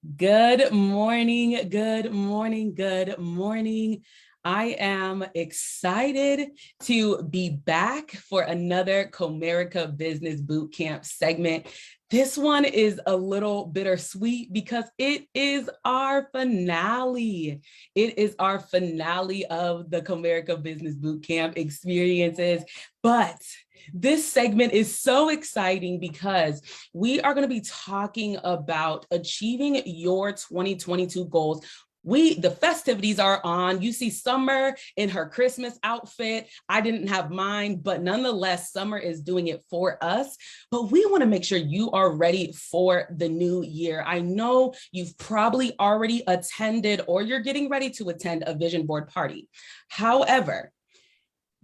Good morning, good morning, good morning. I am excited to be back for another Comerica Business Bootcamp segment. This one is a little bittersweet because it is our finale. It is our finale of the Comerica Business Bootcamp experiences, but this segment is so exciting because we are going to be talking about achieving your 2022 goals. The festivities are on. You see Summer in her Christmas outfit. I didn't have mine, but nonetheless, Summer is doing it for us. But we want to make sure you are ready for the new year. I know you've probably already attended or you're getting ready to attend a vision board party. However,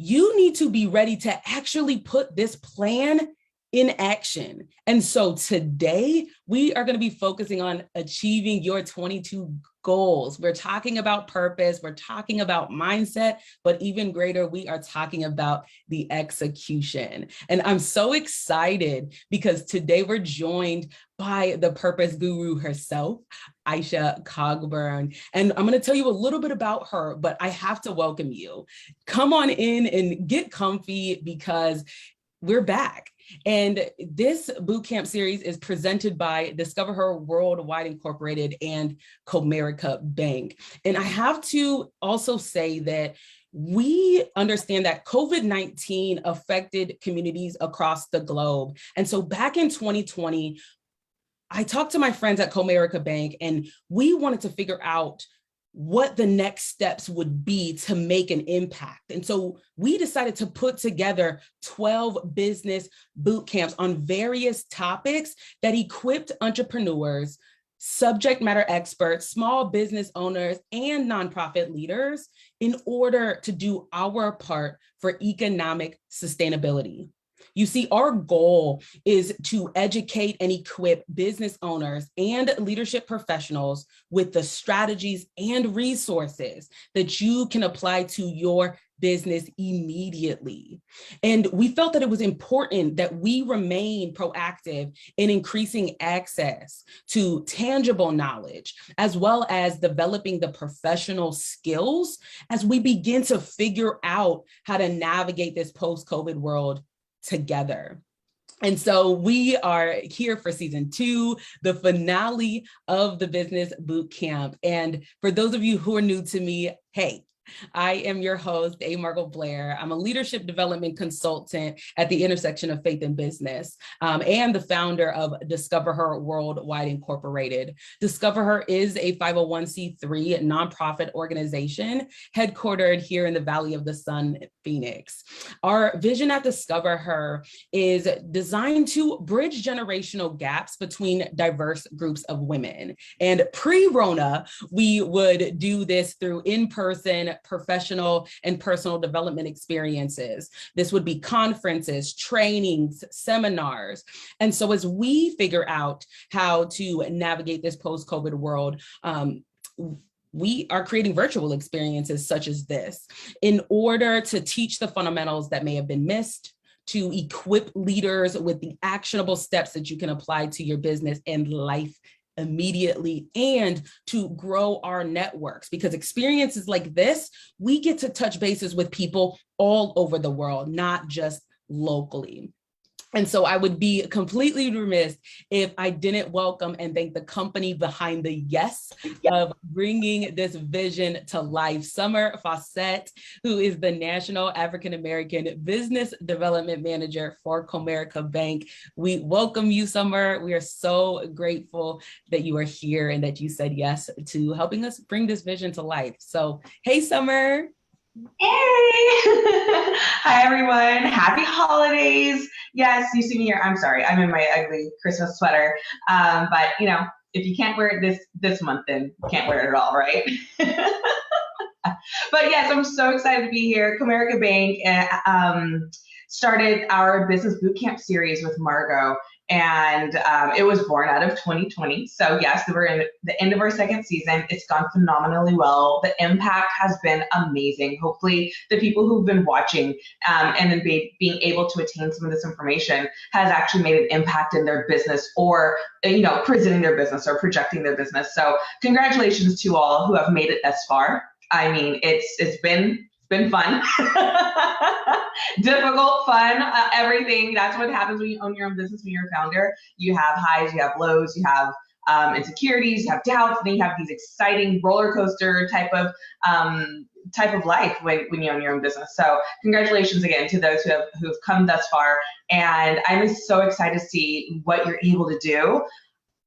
you need to be ready to actually put this plan in action. And so today we are going to be focusing on achieving your 22 goals. We're talking about purpose, we're talking about mindset, but even greater, we are talking about the execution. And I'm so excited because today we're joined by the purpose guru herself, IshaCogborn. And I'm going to tell you a little bit about her, but I have to welcome you. Come on in and get comfy because we're back. And this bootcamp series is presented by DiscoverHer Worldwide Incorporated and Comerica Bank. And I have to also say that we understand that COVID-19 affected communities across the globe. And so back in 2020, I talked to my friends at Comerica Bank and we wanted to figure out what the next steps would be to make an impact. And so we decided to put together 12 business boot camps on various topics that equipped entrepreneurs, subject matter experts, small business owners, and nonprofit leaders in order to do our part for economic sustainability. You see, our goal is to educate and equip business owners and leadership professionals with the strategies and resources that you can apply to your business immediately. And we felt that it was important that we remain proactive in increasing access to tangible knowledge, as well as developing the professional skills as we begin to figure out how to navigate this post-COVID world together. And so we are here for season 2, the finale of the Business Bootcamp. And for those of you who are new to me, hey, I am your host, Margot Blair. I'm a leadership development consultant at the intersection of faith and business, and the founder of DiscoverHer Worldwide Incorporated. DiscoverHer is a 501c3 nonprofit organization headquartered here in the Valley of the Sun, Phoenix. Our vision at DiscoverHer is designed to bridge generational gaps between diverse groups of women. And pre-RONA, we would do this through in-person professional and personal development experiences. This would be conferences, trainings, seminars. And so as we figure out how to navigate this post-COVID world, we are creating virtual experiences such as this in order to teach the fundamentals that may have been missed, to equip leaders with the actionable steps that you can apply to your business and life immediately, and to grow our networks, because experiences like this, we get to touch bases with people all over the world, not just locally. And so I would be completely remiss if I didn't welcome and thank the company behind the yes of bringing this vision to life. Summer Faussette, who is the National African American Business Development Manager for Comerica Bank. We welcome you, Summer. We are so grateful that you are here and that you said yes to helping us bring this vision to life. So, hey, Summer. Hey! Hi, everyone. Happy holidays. Yes, you see me here. I'm sorry. I'm in my ugly Christmas sweater. But, you know, if you can't wear it this month, then you can't wear it at all, right? But yes, I'm so excited to be here. Comerica Bank started our Business Bootcamp series with Margot. And it was born out of 2020. So yes, we're in the end of our second season. It's gone phenomenally well. The impact has been amazing. Hopefully the people who've been watching and then being able to attain some of this information has actually made an impact in their business, or presenting their business or projecting their business. So congratulations to all who have made it thus far. I mean, it's been fun. Difficult, fun, everything. That's what happens when you own your own business, when you're a founder. You have highs, you have lows, you have insecurities, you have doubts, then you have these exciting roller coaster type of life when you own your own business. So congratulations again to those who've come thus far. And I'm so excited to see what you're able to do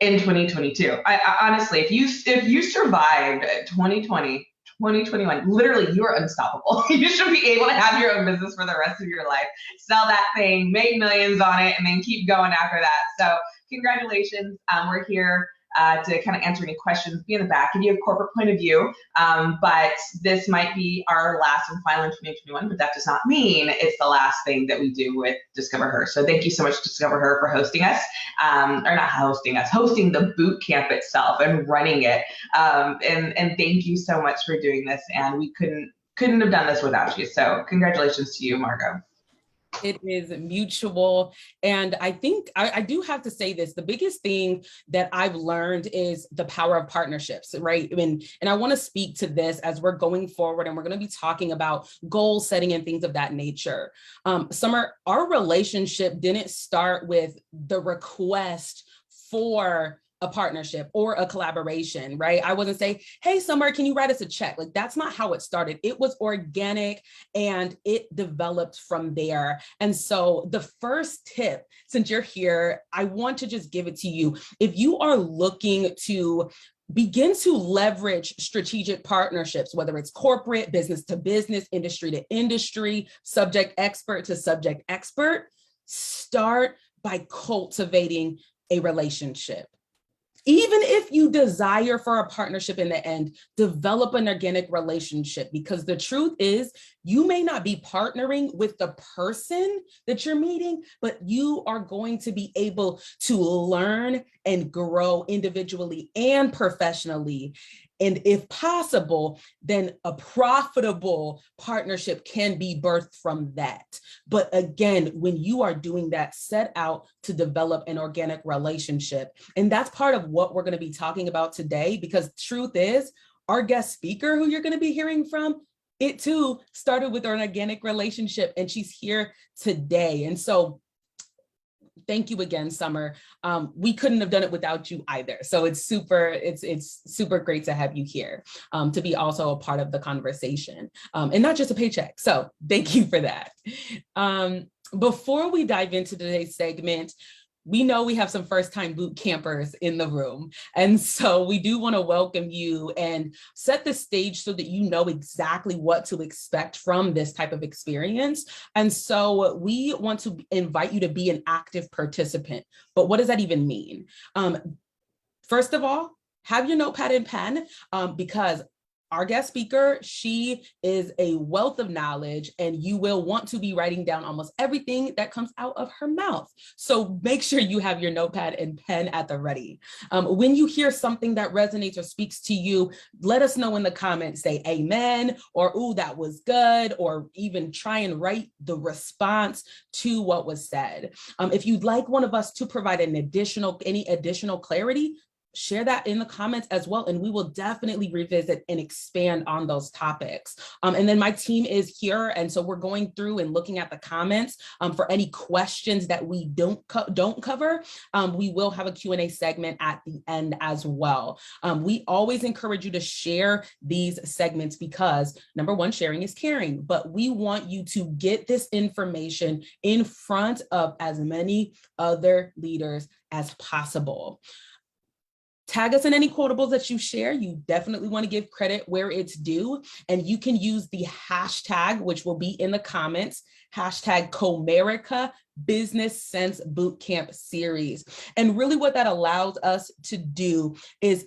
in 2022. I honestly, if you survived 2020, 2021, literally, you are unstoppable. You should be able to have your own business for the rest of your life. Sell that thing, make millions on it, and then keep going after that. So congratulations. We're here to kind of answer any questions, be in the back, give you a corporate point of view. But this might be our last and final in 2021, but that does not mean it's the last thing that we do with DiscoverHer. So thank you so much, DiscoverHer, for hosting us, or not hosting us, hosting the boot camp itself and running it. And thank you so much for doing this. And we couldn't have done this without you. So congratulations to you, Margot. It is mutual. And I think I do have to say this, the biggest thing that I've learned is the power of partnerships, right? And I want to speak to this as we're going forward, and we're going to be talking about goal setting and things of that nature. Summer, our relationship didn't start with the request for a partnership or a collaboration, right? I wasn't saying, hey, Summer, can you write us a check? Like, that's not how it started. It was organic and it developed from there. And so the first tip, since you're here, I want to just give it to you. If you are looking to begin to leverage strategic partnerships, whether it's corporate, business to business, industry to industry, subject expert to subject expert, start by cultivating a relationship. Even if you desire for a partnership in the end, develop an organic relationship, because the truth is you may not be partnering with the person that you're meeting, but you are going to be able to learn and grow individually and professionally. And if possible, then a profitable partnership can be birthed from that. But again, when you are doing that, set out to develop an organic relationship. And that's part of what we're going to be talking about today, because truth is, our guest speaker who you're going to be hearing from, it too started with an organic relationship, and she's here today. And so thank you again, Summer. We couldn't have done it without you either. So it's super great to have you here, to be also a part of the conversation, and not just a paycheck. So thank you for that. Before we dive into today's segment, we know we have some first-time boot campers in the room. And so we do want to welcome you and set the stage so that you know exactly what to expect from this type of experience. And so we want to invite you to be an active participant. But what does that even mean? First of all, have your notepad and pen, because our guest speaker, she is a wealth of knowledge, and you will want to be writing down almost everything that comes out of her mouth. So make sure you have your notepad and pen at the ready. When you hear something that resonates or speaks to you, let us know in the comments, say amen, or ooh, that was good, or even try and write the response to what was said. If you'd like one of us to provide any additional clarity, share that in the comments as well, and we will definitely revisit and expand on those topics. And then my team is here, and so we're going through and looking at the comments for any questions that we don't cover. We will have a Q&A segment at the end as well. We always encourage you to share these segments because, number one, sharing is caring, but we want you to get this information in front of as many other leaders as possible. Tag us in any quotables that you share. You definitely want to give credit where it's due. And you can use the hashtag, which will be in the comments, hashtag Comerica Business Sense Bootcamp Series. And really what that allows us to do is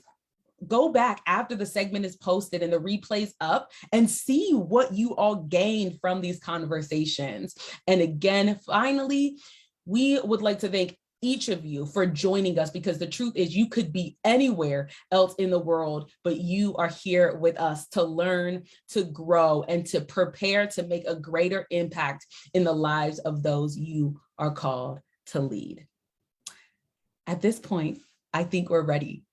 go back after the segment is posted and the replay's up and see what you all gained from these conversations. And again, finally, we would like to thank each of you for joining us, because the truth is you could be anywhere else in the world, but you are here with us to learn, to grow, and to prepare to make a greater impact in the lives of those you are called to lead. At this point, I think we're ready.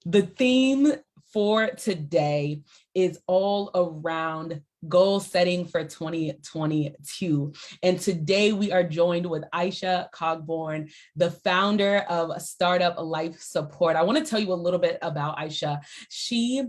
The theme for today is all around goal setting for 2022. And today we are joined with IshaCogborn, the founder of Startup Life Support. I want to tell you a little bit about Isha. She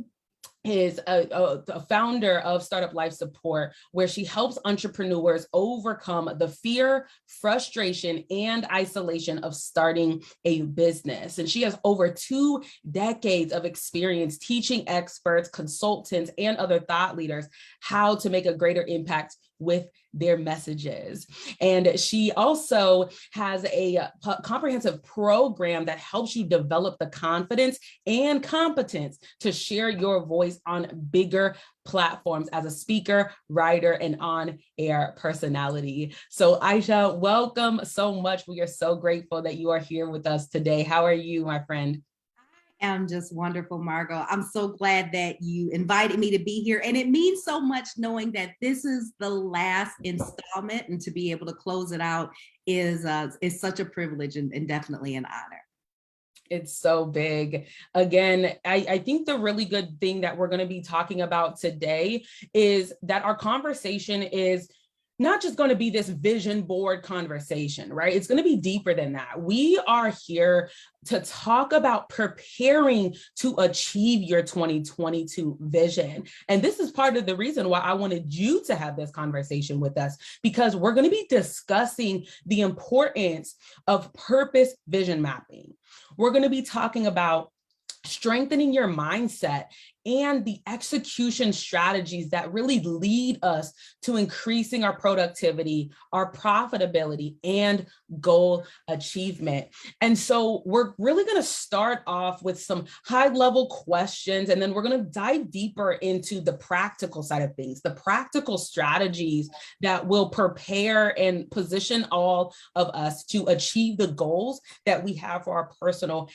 is a founder of Startup Life Support, where she helps entrepreneurs overcome the fear, frustration, and isolation of starting a business. And she has over 2 decades of experience teaching experts, consultants, and other thought leaders how to make a greater impact with their messages. And she also has a comprehensive program that helps you develop the confidence and competence to share your voice on bigger platforms as a speaker, writer, and on-air personality. So Isha, welcome so much. We are so grateful that you are here with us today. How are you, my friend? Am just wonderful, Margot. I'm so glad that you invited me to be here. And it means so much knowing that this is the last installment, and to be able to close it out is such a privilege and definitely an honor. It's so big. Again, I think the really good thing that we're going to be talking about today is that our conversation is not just going to be this vision board conversation, right? It's going to be deeper than that. We are here to talk about preparing to achieve your 2022 vision. And this is part of the reason why I wanted you to have this conversation with us, because we're going to be discussing the importance of purpose vision mapping. We're going to be talking about strengthening your mindset and the execution strategies that really lead us to increasing our productivity, our profitability, and goal achievement. And so we're really going to start off with some high-level questions, and then we're going to dive deeper into the practical side of things, the practical strategies that will prepare and position all of us to achieve the goals that we have for our personal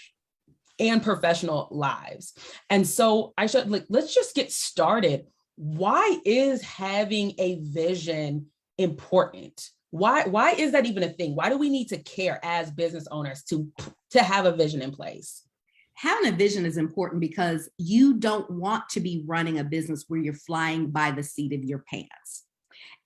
and professional lives. And so let's just get started. Why is having a vision important? Why is that even a thing? Why do we need to care as business owners to have a vision in place? Having a vision is important because you don't want to be running a business where you're flying by the seat of your pants.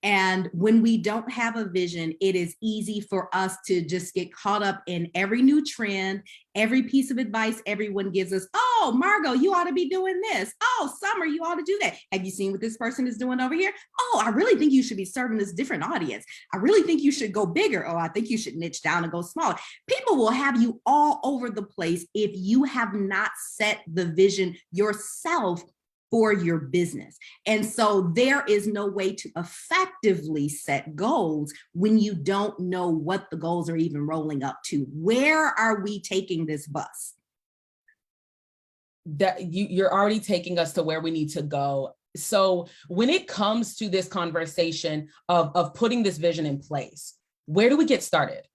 And when we don't have a vision, it is easy for us to just get caught up in every new trend, every piece of advice everyone gives us. Oh, Margot, you ought to be doing this. Oh, Summer, you ought to do that. Have you seen what this person is doing over here? Oh, I really think you should be serving this different audience. I really think you should go bigger. Oh, I think you should niche down and go smaller. People will have you all over the place if you have not set the vision yourself for your business. And so there is no way to effectively set goals when you don't know what the goals are even rolling up to. Where are we taking this bus? That you're already taking us to where we need to go. So when it comes to this conversation of putting this vision in place, where do we get started?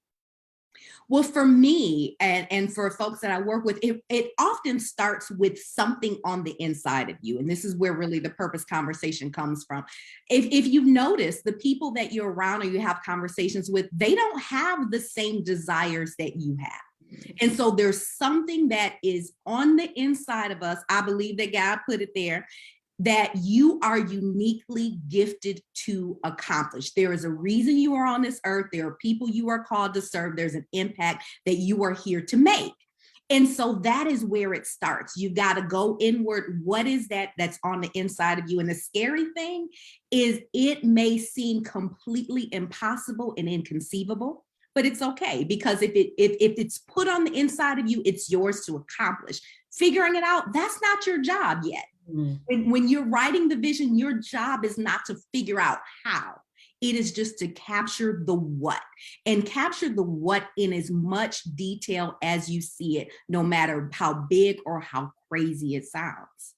Well, for me and for folks that I work with, it often starts with something on the inside of you. And this is where really the purpose conversation comes from. If you've noticed, the people that you're around or you have conversations with, they don't have the same desires that you have. And so there's something that is on the inside of us. I believe that God put it there, that you are uniquely gifted to accomplish. There is a reason you are on this earth. There are people you are called to serve. There's an impact that you are here to make. And so that is where it starts. You've got to go inward. What is that's on the inside of you? And the scary thing is it may seem completely impossible and inconceivable, but it's okay, because if it's put on the inside of you, it's yours to accomplish. Figuring it out, that's not your job yet. When you're writing the vision, your job is not to figure out how. It is just to capture the what, and capture the what in as much detail as you see it, no matter how big or how crazy it sounds.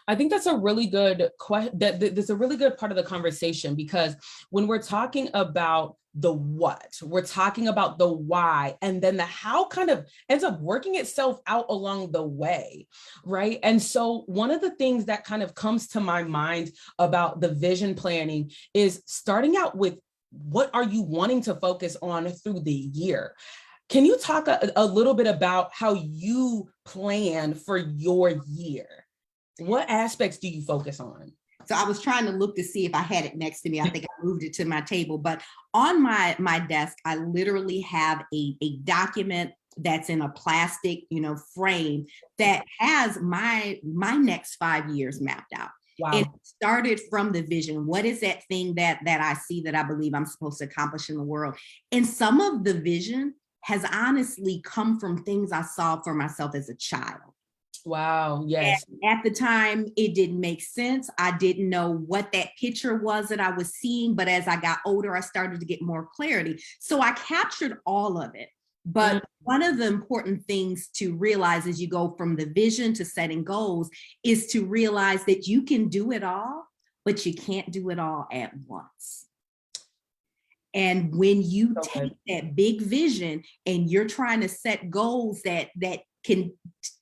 I think that's a really good question. That's a really good part of the conversation, because when we're talking about the what, we're talking about the why, and then the how kind of ends up working itself out along the way, right? And so one of the things that kind of comes to my mind about the vision planning is starting out with, what are you wanting to focus on through the year? Can you talk a little bit about how you plan for your year? What aspects do you focus on? So I was trying to look to see if I had it next to me. I think I moved it to my table, but on my desk, I literally have a document that's in a plastic, frame that has my next 5 years mapped out. Wow. And it started from the vision. What is that thing that I see that I believe I'm supposed to accomplish in the world? And some of the vision has honestly come from things I saw for myself as a child. Wow, yes. And at the time, it didn't make sense. I didn't know what that picture was that I was seeing, but as I got older, I started to get more clarity. So I captured all of it. But one of the important things to realize as you go from the vision to setting goals is to realize that you can do it all, but you can't do it all at once. And when you take that big vision and you're trying to set goals that can,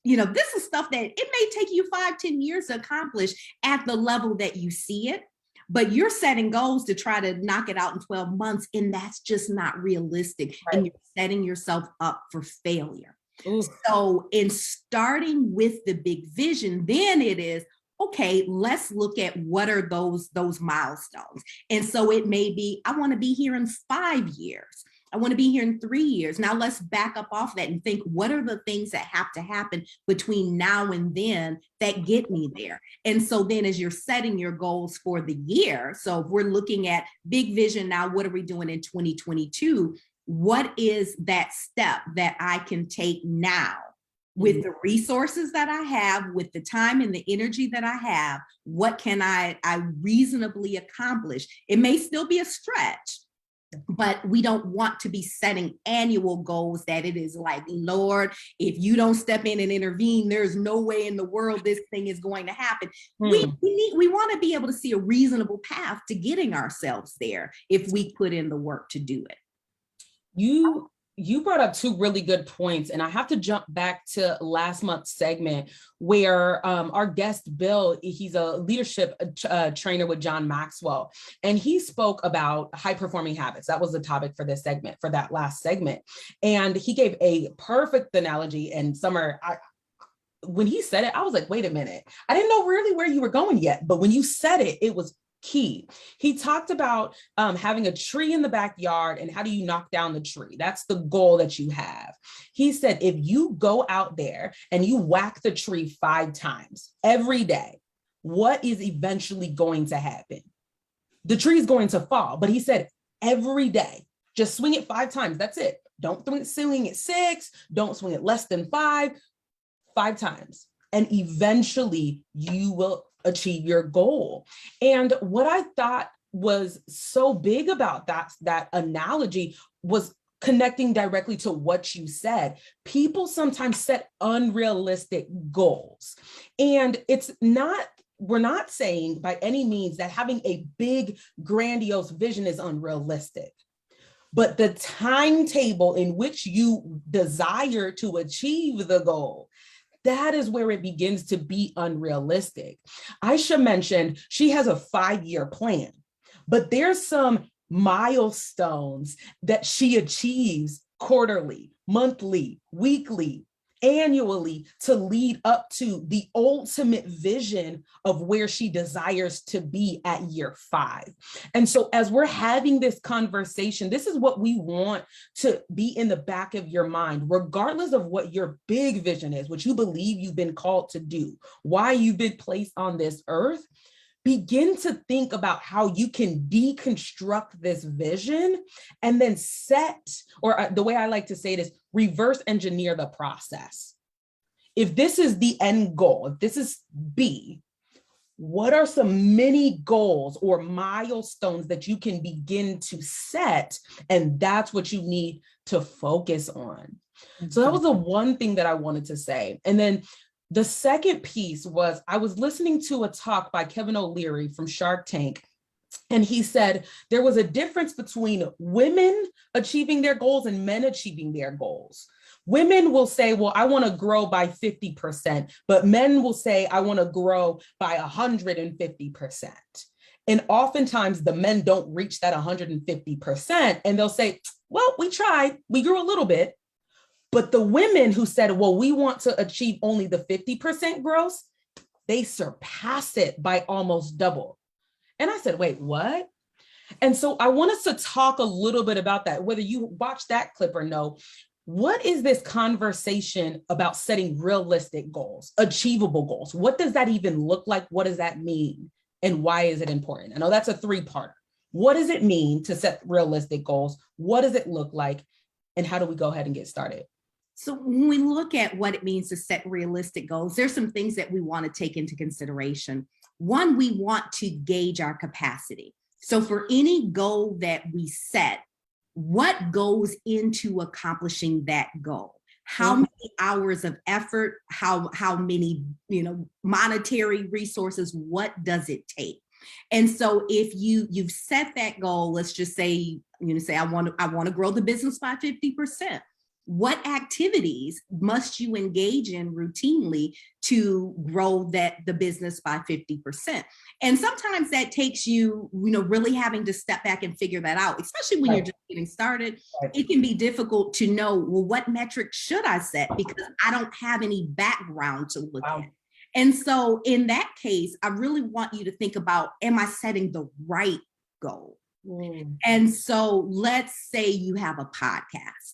this is stuff that it may take you 5-10 years to accomplish at the level that you see it, but you're setting goals to try to knock it out in 12 months, and that's just not realistic. Right. And you're setting yourself up for failure. Ooh. So in starting with the big vision, then it is, okay, let's look at what are those milestones. And so it may be, I want to be here in 5 years. I want to be here in 3 years. Now let's back up off that and think, what are the things that have to happen between now and then that get me there? And so then as you're setting your goals for the year, so if we're looking at big vision now, what are we doing in 2022? What is that step that I can take now with the resources that I have, with the time and the energy that I have? What can I reasonably accomplish? It may still be a stretch, but we don't want to be setting annual goals that it is like, Lord, if you don't step in and intervene, there's no way in the world this thing is going to happen. We want to be able to see a reasonable path to getting ourselves there if we put in the work to do it. You brought up two really good points, and I have to jump back to last month's segment where our guest, Bill, he's a leadership trainer with John Maxwell, and he spoke about high-performing habits. That was the topic for this segment, for that last segment. And he gave a perfect analogy. And Summer, when he said it, I was like, wait a minute. I didn't know really where you were going yet, but when you said it, it was key. He talked about having a tree in the backyard and how do you knock down the tree? That's the goal that you have. He said, if you go out there and you whack the tree 5 times every day, what is eventually going to happen? The tree is going to fall. But he said, every day, just swing it 5 times. That's it. Don't swing it 6. Don't swing it less than 5 times. And eventually you will achieve your goal. And what I thought was so big about that analogy was connecting directly to what you said. People sometimes set unrealistic goals. And we're not saying by any means that having a big, grandiose vision is unrealistic. But the timetable in which you desire to achieve the goal, that is where it begins to be unrealistic. Isha mentioned she has a 5-year plan, but there's some milestones that she achieves quarterly, monthly, weekly, annually to lead up to the ultimate vision of where she desires to be at year 5. And so as we're having this conversation, this is what we want to be in the back of your mind, regardless of what your big vision is, what you believe you've been called to do, why you've been placed on this earth. Begin to think about how you can deconstruct this vision and then set, or the way I like to say it is reverse engineer the process. If this is the end goal, if this is B, what are some mini goals or milestones that you can begin to set? And that's what you need to focus on. So that was the one thing that I wanted to say. And then the second piece was I was listening to a talk by Kevin O'Leary from Shark Tank, And he said there was a difference between women achieving their goals and men achieving their goals. Women will say, well, I want to grow by 50%, but men will say, I want to grow by 150%. And oftentimes the men don't reach that 150%. And they'll say, well, we tried, we grew a little bit. But the women who said, well, we want to achieve only the 50% growth, they surpass it by almost double. And I said, wait, what? And so I want us to talk a little bit about that, whether you watch that clip or no. What is this conversation about setting realistic goals, achievable goals? What does that even look like? What does that mean? And why is it important? I know that's a three-parter. What does it mean to set realistic goals? What does it look like? And how do we go ahead and get started? So when we look at what it means to set realistic goals, there's some things that we want to take into consideration. One, we want to gauge our capacity. So for any goal that we set, what goes into accomplishing that goal? How many hours of effort, how many, monetary resources, what does it take? And so if you've set that goal, let's just say, I want to grow the business by 50%. What activities must you engage in routinely to grow the business by 50%? And sometimes that takes you, really having to step back and figure that out, especially when you're just getting started. It can be difficult to know, well, what metric should I set? Because I don't have any background to look at. And so in that case, I really want you to think about, am I setting the right goal? And so let's say you have a podcast.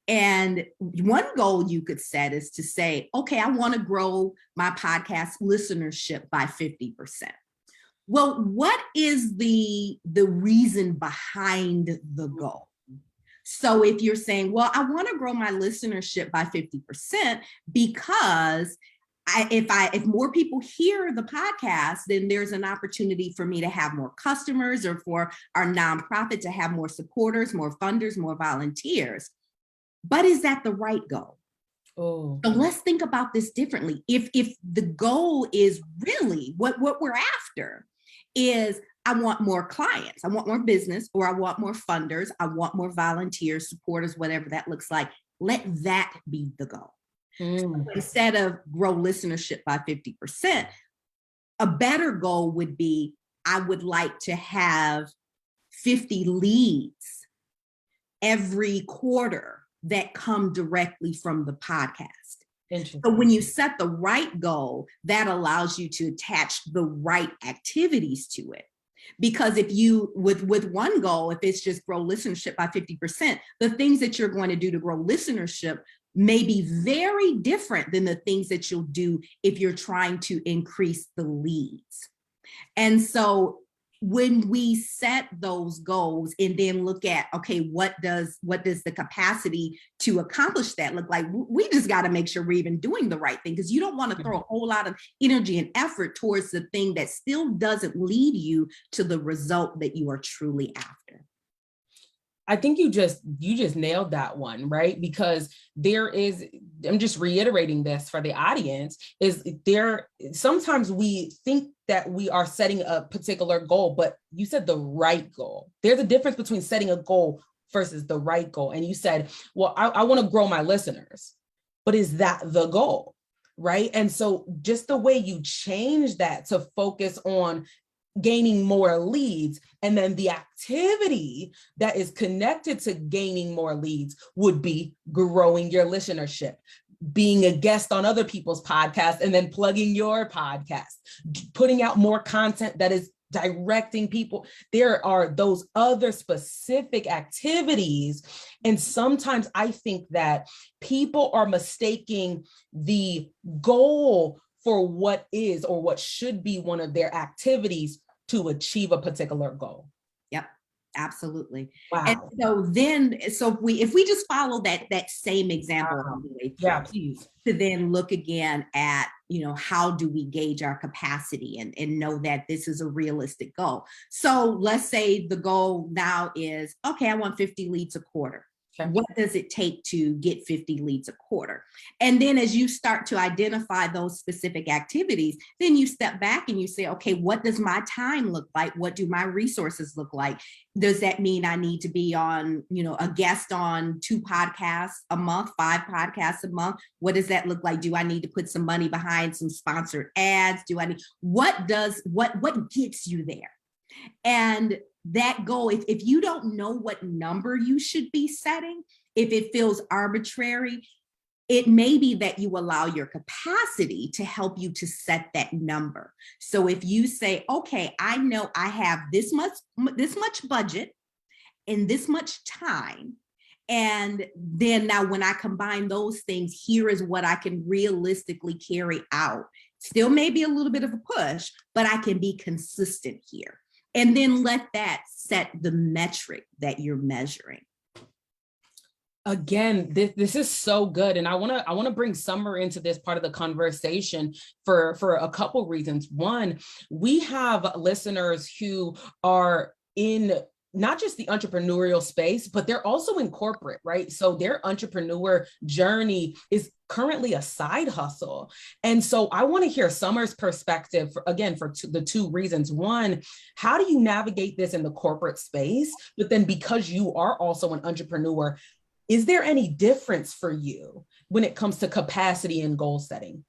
And one goal you could set is to say, okay, I want to grow my podcast listenership by 50%. Well, what is the reason behind the goal? So if you're saying, well, I want to grow my listenership by 50% because if more people hear the podcast, then there's an opportunity for me to have more customers, or for our nonprofit to have more supporters, more funders, more volunteers. But is that the right goal? So let's think about this differently. If the goal is really what we're after is, I want more clients, I want more business, or I want more funders, I want more volunteers, supporters, whatever that looks like, let that be the goal. So instead of grow listenership by 50%, a better goal would be, I would like to have 50 leads every quarter that come directly from the podcast. So when you set the right goal, that allows you to attach the right activities to it. Because if you, with one goal, if it's just grow listenership by 50%, the things that you're going to do to grow listenership may be very different than the things that you'll do if you're trying to increase the leads. And so when we set those goals and then look at, okay, what does the capacity to accomplish that look like? We just got to make sure we're even doing the right thing, because you don't want to throw a whole lot of energy and effort towards the thing that still doesn't lead you to the result that you are truly after. I think you just nailed that one, right? Because I'm just reiterating this for the audience, sometimes we think that we are setting a particular goal, but you said the right goal. There's a difference between setting a goal versus the right goal. And you said, well, I want to grow my listeners, but is that the goal, right? And so just the way you change that to focus on gaining more leads, and then the activity that is connected to gaining more leads would be growing your listenership, being a guest on other people's podcasts, and then plugging your podcast, putting out more content that is directing people. There are those other specific activities. And sometimes I think that people are mistaking the goal for what is or what should be one of their activities to achieve a particular goal. Yep, absolutely. Wow. And so if we just follow that same example, Please. To then look again at, how do we gauge our capacity and know that this is a realistic goal. So let's say the goal now is, okay, I want 50 leads a quarter. Okay. What does it take to get 50 leads a quarter? And then as you start to identify those specific activities, then you step back and you say, okay, what does my time look like? What do my resources look like? Does that mean I need to be on, a guest on 2 podcasts a month, 5 podcasts a month? What does that look like? Do I need to put some money behind some sponsored ads? What gets you there? And that goal, if you don't know what number you should be setting, if it feels arbitrary, it may be that you allow your capacity to help you to set that number. So if you say, okay, I know I have this much budget and this much time, and then now when I combine those things, here is what I can realistically carry out. Still maybe a little bit of a push, but I can be consistent here. And then let that set the metric that you're measuring. Again, this is so good. And I want to bring Summer into this part of the conversation for a couple reasons. One, we have listeners who are in not just the entrepreneurial space, but they're also in corporate, right? So their entrepreneur journey is currently a side hustle. And so I want to hear Summer's perspective for the 2 reasons. One, how do you navigate this in the corporate space? But then because you are also an entrepreneur, is there any difference for you when it comes to capacity and goal setting?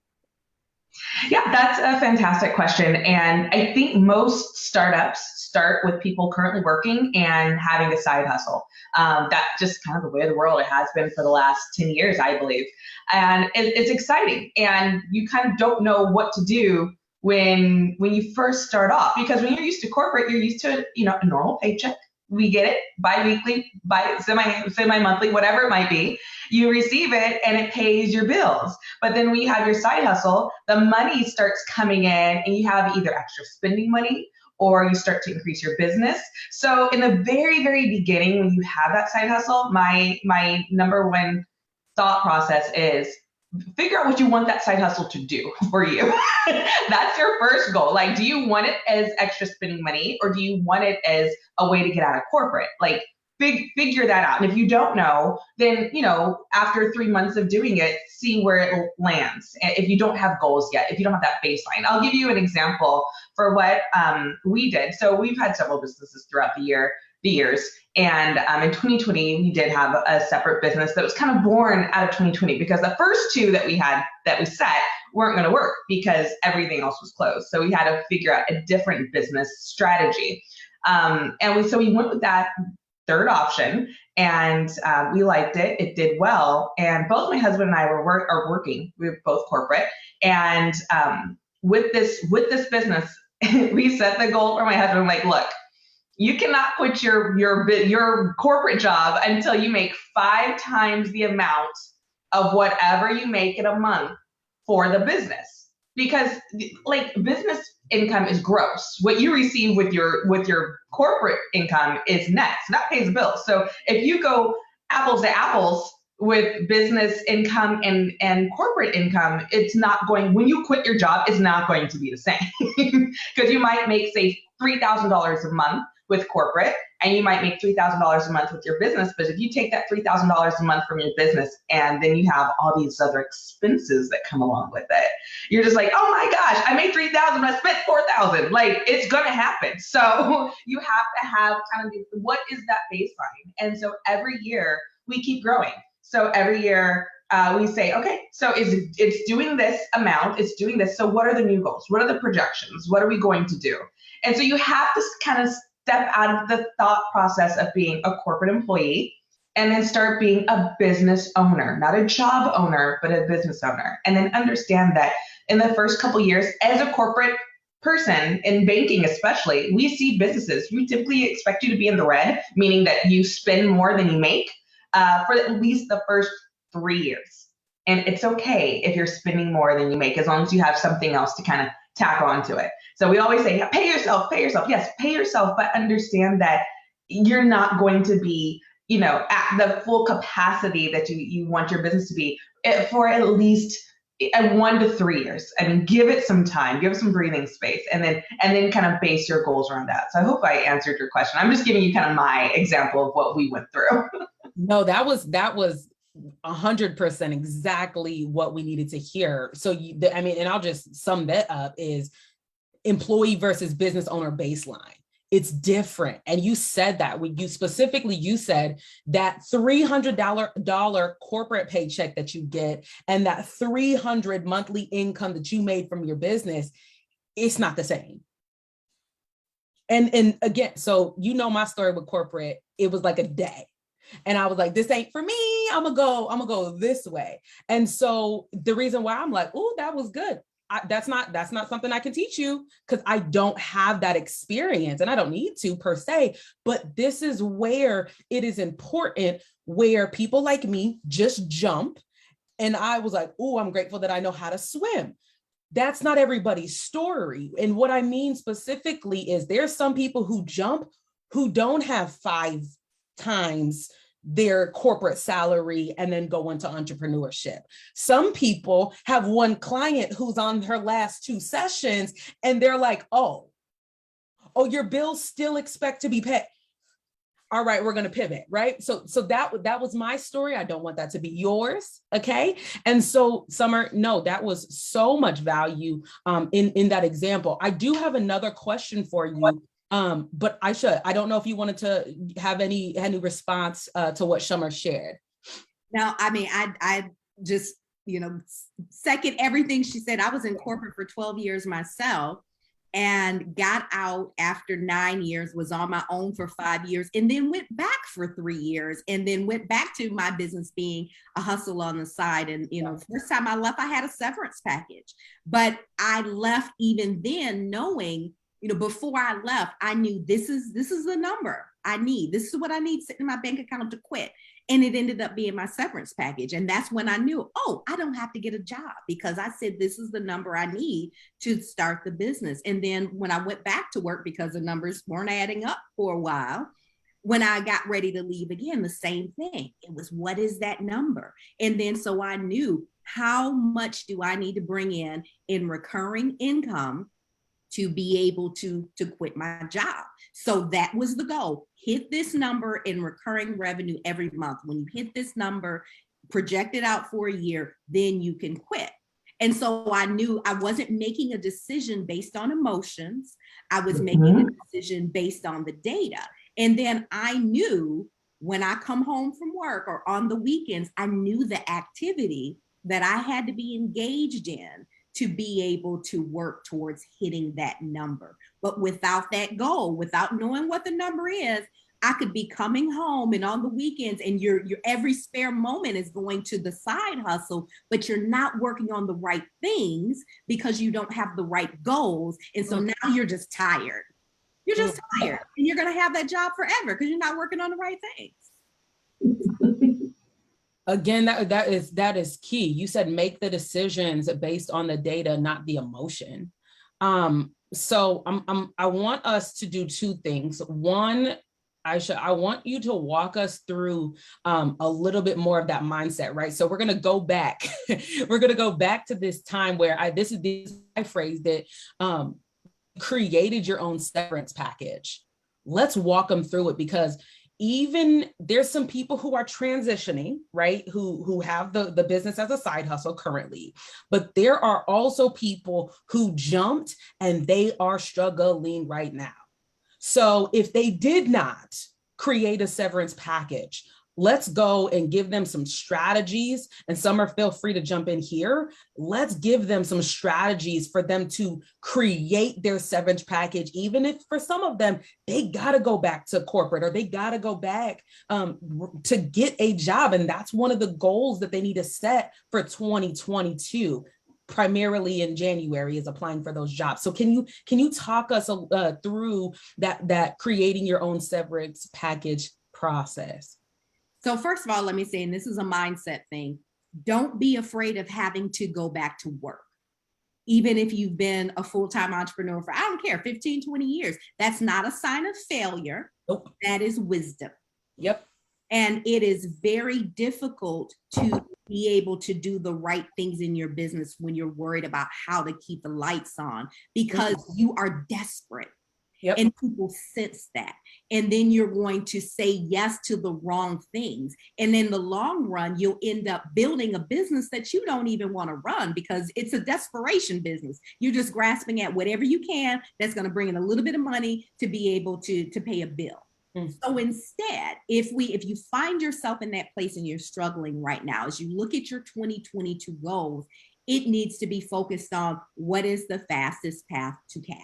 Yeah, that's a fantastic question. And I think most startups start with people currently working and having a side hustle. That's just kind of the way of the world. It has been for the last 10 years, I believe. And it's exciting. And you kind of don't know what to do when you first start off, because when you're used to corporate, you're used to, a normal paycheck. We get it bi-weekly, semi-monthly, whatever it might be. You receive it and it pays your bills. But then when you have your side hustle, the money starts coming in and you have either extra spending money or you start to increase your business. So in the very, very beginning, when you have that side hustle, my number one thought process is figure out what you want that side hustle to do for you. That's your first goal. Like, do you want it as extra spending money, or do you want it as a way to get out of corporate? Like, figure that out. And if you don't know, then, after 3 months of doing it, see where it lands. If you don't have goals yet, if you don't have that baseline, I'll give you an example for what we did. So we've had several businesses throughout the years. And in 2020, we did have a separate business that was kind of born out of 2020, because the first 2 that we set weren't going to work because everything else was closed. So we had to figure out a different business strategy. So we went with that 3rd option, and we liked it. It did well. And both my husband and I are working. We're both corporate. And with this business, we set the goal for my husband, like, look, you cannot quit your corporate job until you make 5 times the amount of whatever you make in a month for the business. Because like, business income is gross. What you receive with your corporate income is net. So that pays the bills. So if you go apples to apples with business income and corporate income, it's not going, when you quit your job, it's not going to be the same. Because you might make, say, $3,000 a month with corporate, and you might make $3,000 a month with your business. But if you take that $3,000 a month from your business, and then you have all these other expenses that come along with it, you're just like, oh my gosh, I made $3,000, I spent $4,000. Like, it's gonna happen. So you have to have kind of, what is that baseline? And so every year we keep growing. So every year we say, okay, so it's doing this amount, it's doing this. So what are the new goals? What are the projections? What are we going to do? And so you have to kind of step out of the thought process of being a corporate employee and then start being a business owner, not a job owner, but a business owner. And then understand that in the first couple years as a corporate person, in banking especially, we see businesses, we typically expect you to be in the red, meaning that you spend more than you make for at least the first 3 years. And it's okay if you're spending more than you make, as long as you have something else to kind of tack onto it. So we always say, pay yourself. Yes, pay yourself, but understand that you're not going to be, at the full capacity that you want your business to be for at least, at 1 to 3 years. I mean, give it some time, give it some breathing space, and then kind of base your goals around that. So I hope I answered your question. I'm just giving you kind of my example of what we went through. No, that was 100% exactly what we needed to hear. So I mean, and I'll just sum that up, is employee versus business owner baseline. It's different. And you said that when you said that $300 corporate paycheck that you get and that $300 monthly income that you made from your business, it's not the same. And again, so you know my story with corporate, it was like a day. And I was like, this ain't for me. I'm gonna go this way. And so the reason why I'm like, oh, that was good. That's not something I can teach you, because I don't have that experience and I don't need to per se, but this is where it is important, where people like me just jump. And I was like, oh, I'm grateful that I know how to swim. That's not everybody's story. And what I mean specifically is there's some people who jump who don't have 5 times their corporate salary and then go into entrepreneurship. Some people have one client who's on her last 2 sessions and they're like, oh, your bills still expect to be paid. All right, we're going to pivot, right? So that was my story. I don't want that to be yours. Okay. And so Summer, no, that was so much value in that example. I do have another question for you. But Isha, I don't know if you wanted to have any response to what Summer shared. No, I mean, I just, second everything she said. I was in corporate for 12 years myself and got out after 9 years, was on my own for 5 years, and then went back for 3 years, and then went back to my business being a hustle on the side. And, first time I left, I had a severance package, but I left even then knowing, before I left, I knew this is the number I need. This is what I need sitting in my bank account to quit. And it ended up being my severance package. And that's when I knew, oh, I don't have to get a job, because I said, this is the number I need to start the business. And then when I went back to work, because the numbers weren't adding up for a while, when I got ready to leave again, the same thing. It was, what is that number? And then so I knew, how much do I need to bring in recurring income to be able to quit my job? So that was the goal. Hit this number in recurring revenue every month. When you hit this number, project it out for a year, then you can quit. And so I knew I wasn't making a decision based on emotions. I was making a decision based on the data. And then I knew when I come home from work or on the weekends, I knew the activity that I had to be engaged in to be able to work towards hitting that number. But without that goal, without knowing what the number is, I could be coming home and on the weekends, and your every spare moment is going to the side hustle, but you're not working on the right things because you don't have the right goals. And so now you're just tired. You're just tired, and you're going to have that job forever because you're not working on the right things. Again, that is key. You said make the decisions based on the data, not the emotion. So I want us to do 2 things. One, Isha, I want you to walk us through a little bit more of that mindset, right? So we're going to go back. We're going to go back to this time where I phrased it, created your own severance package. Let's walk them through it, because even there's some people who are transitioning, right? Who have the business as a side hustle currently, but there are also people who jumped and they are struggling right now. So if they did not create a severance package, let's go and give them some strategies. And Summer, feel free to jump in here. Let's give them some strategies for them to create their severance package, even if for some of them, they got to go back to corporate or they got to go back to get a job. And that's one of the goals that they need to set for 2022. Primarily in January, is applying for those jobs. So can you talk us through that creating your own severance package process? So first of all, let me say, and this is a mindset thing, don't be afraid of having to go back to work. Even if you've been a full-time entrepreneur for, I don't care, 15, 20 years, that's not a sign of failure. Nope. That is wisdom. Yep. And it is very difficult to be able to do the right things in your business when you're worried about how to keep the lights on, because you are desperate. Yep. And people sense that. And then you're going to say yes to the wrong things. And in the long run, you'll end up building a business that you don't even want to run, because it's a desperation business. You're just grasping at whatever you can that's going to bring in a little bit of money to be able to pay a bill. So instead, if you find yourself in that place and you're struggling right now, as you look at your 2022 goals, it needs to be focused on what is the fastest path to cash.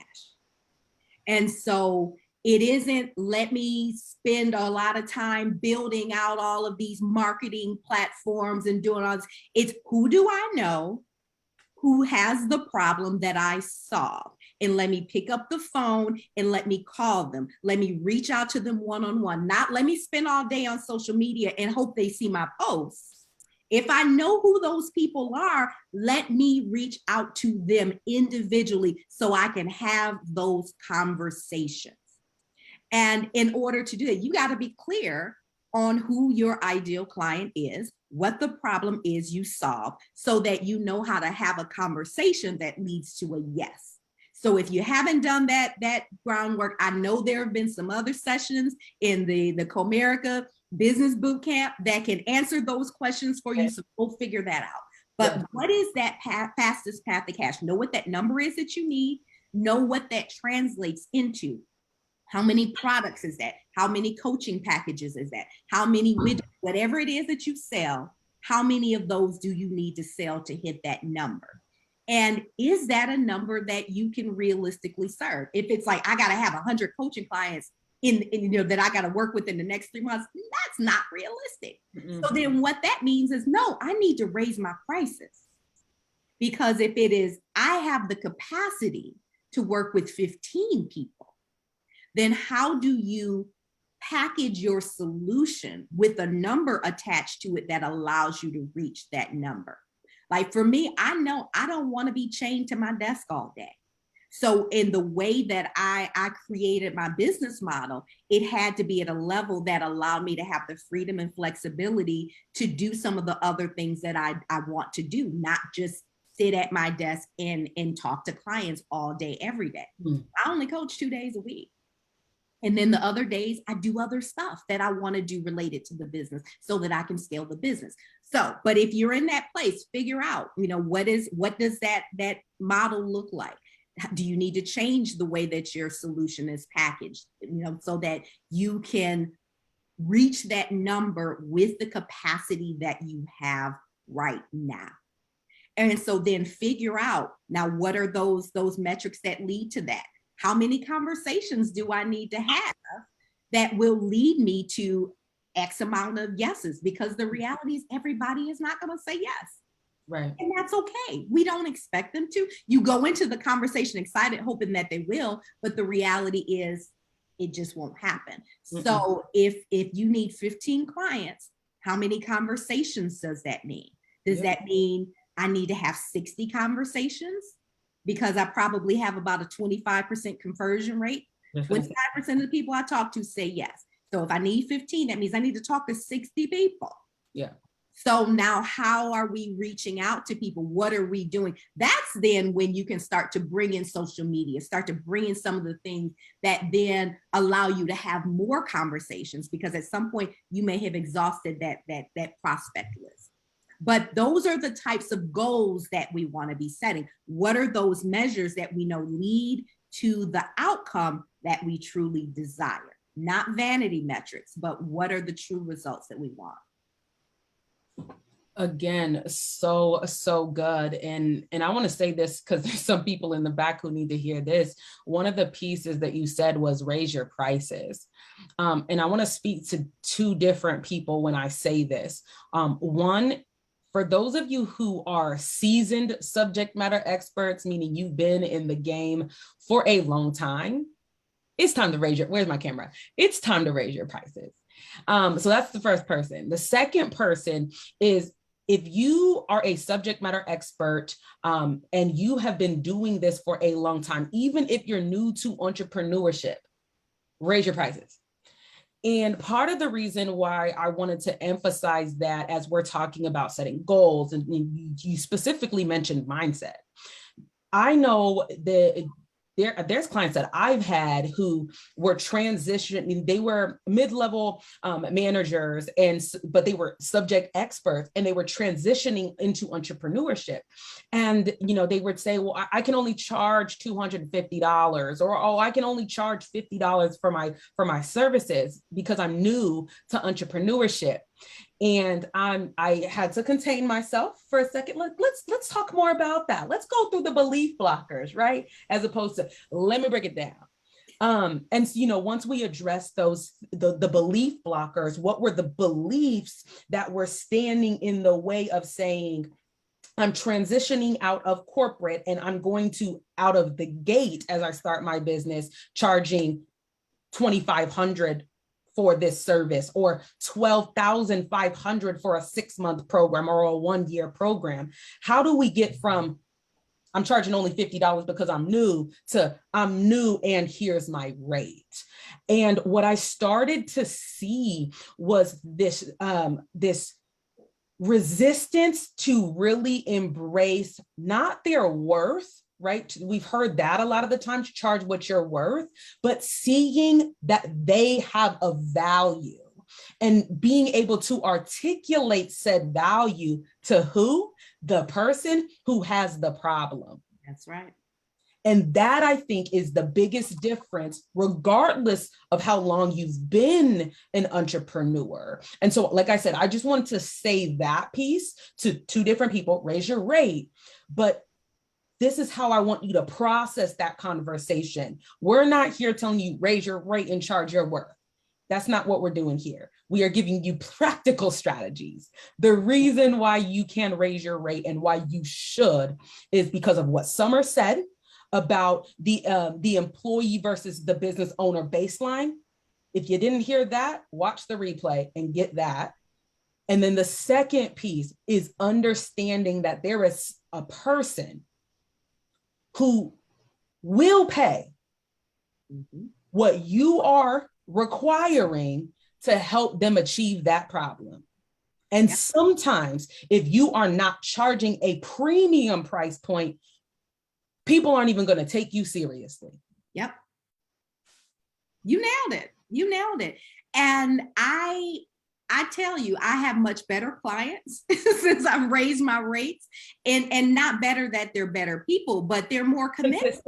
And so it isn't, let me spend a lot of time building out all of these marketing platforms and doing all this. It's, who do I know who has the problem that I solve? And let me pick up the phone and let me call them. Let me reach out to them one-on-one. Not let me spend all day on social media and hope they see my posts. If I know who those people are, let me reach out to them individually so I can have those conversations. And in order to do that, you got to be clear on who your ideal client is, what the problem is you solve, so that you know how to have a conversation that leads to a yes. So if you haven't done that groundwork, I know there have been some other sessions in the Comerica Business Bootcamp that can answer those questions for you. So we'll figure that out. But what is that fastest path to cash? Know what that number is that you need. Know what that translates into. How many products is that? How many coaching packages is that? How many widgets, whatever it is that you sell, how many of those do you need to sell to hit that number? And is that a number that you can realistically serve? If it's like, I got to have 100 coaching clients in that I got to work with in the next 3 months, that's not realistic. So then what that means is, no, I need to raise my prices. Because if it is, I have the capacity to work with 15 people, then how do you package your solution with a number attached to it that allows you to reach that number? Like for me, I know I don't want to be chained to my desk all day. So in the way that I created my business model, it had to be at a level that allowed me to have the freedom and flexibility to do some of the other things that I want to do, not just sit at my desk and talk to clients all day, every day. I only coach 2 days a week. And then the other days I do other stuff that I want to do related to the business so that I can scale the business. So, but if you're in that place, figure out, what does that model look like? Do you need to change the way that your solution is packaged, so that you can reach that number with the capacity that you have right now? And so then figure out, now, what are those metrics that lead to that? How many conversations do I need to have that will lead me to X amount of yeses? Because the reality is everybody is not going to say yes. Right. And that's okay. We don't expect them to. You go into the conversation excited, hoping that they will, but the reality is it just won't happen. So if you need 15 clients, how many conversations does that mean? Does that mean I need to have 60 conversations? Because I probably have about a 25% conversion rate. 25% of the people I talk to say yes. So if I need 15, that means I need to talk to 60 people. Yeah. So now how are we reaching out to people? What are we doing? That's then when you can start to bring in social media, start to bring in some of the things that then allow you to have more conversations, because at some point you may have exhausted that prospect list. But those are the types of goals that we want to be setting. What are those measures that we know lead to the outcome that we truly desire? Not vanity metrics, but what are the true results that we want? Again, so good. And I want to say this because there's some people in the back who need to hear this. One of the pieces that you said was raise your prices. And I want to speak to two different people when I say this. One, for those of you who are seasoned subject matter experts, meaning you've been in the game for a long time, it's time to raise your, where's my camera? It's time to raise your prices. So that's the first person. The second person is, if you are a subject matter expert and you have been doing this for a long time, even if you're new to entrepreneurship, raise your prices. And part of the reason why I wanted to emphasize that as we're talking about setting goals, and you specifically mentioned mindset, I know that there's clients that I've had who were transitioning. They were mid-level managers, but they were subject experts, and they were transitioning into entrepreneurship. And they would say, well, I can only charge $250, or oh, I can only charge $50 for my services because I'm new to entrepreneurship. And I had to contain myself for a second. Let's talk more about that. Let's go through the belief blockers, right? As opposed to, let me break it down. And once we address the belief blockers, what were the beliefs that were standing in the way of saying, I'm transitioning out of corporate and I'm going to, out of the gate, as I start my business, charging $2,500 for this service, or $12,500 for a 6-month program or a 1-year program. How do we get from I'm charging only $50 because I'm new to I'm new and here's my rate? And what I started to see was this resistance to really embrace not their worth, right? We've heard that a lot of the time, to charge what you're worth, but seeing that they have a value and being able to articulate said value to who? The person who has the problem. That's right. And that, I think, is the biggest difference, regardless of how long you've been an entrepreneur. And so, like I said, I just wanted to say that piece to 2 different people: raise your rate. But this is how I want you to process that conversation. We're not here telling you raise your rate and charge your worth. That's not what we're doing here. We are giving you practical strategies. The reason why you can raise your rate and why you should is because of what Summer said about the employee versus the business owner baseline. If you didn't hear that, watch the replay and get that. And then the second piece is understanding that there is a person who will pay what you are requiring to help them achieve that problem. And sometimes if you are not charging a premium price point, people aren't even going to take you seriously. Yep. You nailed it. You nailed it. And I tell you, I have much better clients since I've raised my rates, and not better that they're better people, but they're more committed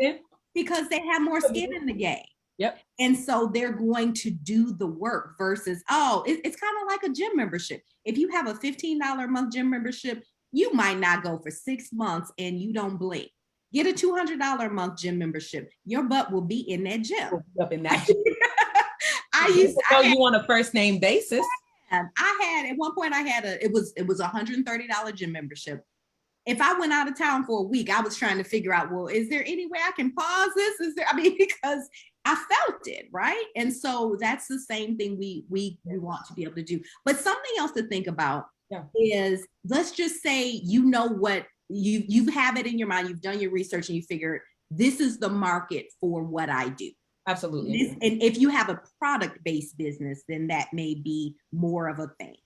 because they have more skin in the game. Yep. And so they're going to do the work versus, it's kind of like a gym membership. If you have a $15 a month gym membership, you might not go for 6 months and you don't blink. Get a $200 a month gym membership. Your butt will be in that gym. Up in that gym. I used to know you on a first name basis. I had, at one point it was $130 gym membership. If I went out of town for a week, I was trying to figure out, well, is there any way I can pause this? Because I felt it, right? And so that's the same thing we want to be able to do. But something else to think about is, let's just say, what you have it in your mind, you've done your research and you figure this is the market for what I do. Absolutely. And if you have a product-based business, then that may be more of a thing.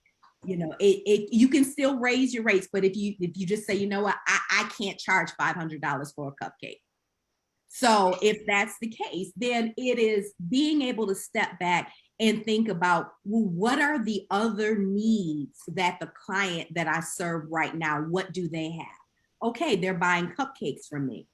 You can still raise your rates, but if you just say, what, I can't charge $500 for a cupcake. So if that's the case, then it is being able to step back and think about, well, what are the other needs that the client that I serve right now, what do they have? Okay, they're buying cupcakes from me.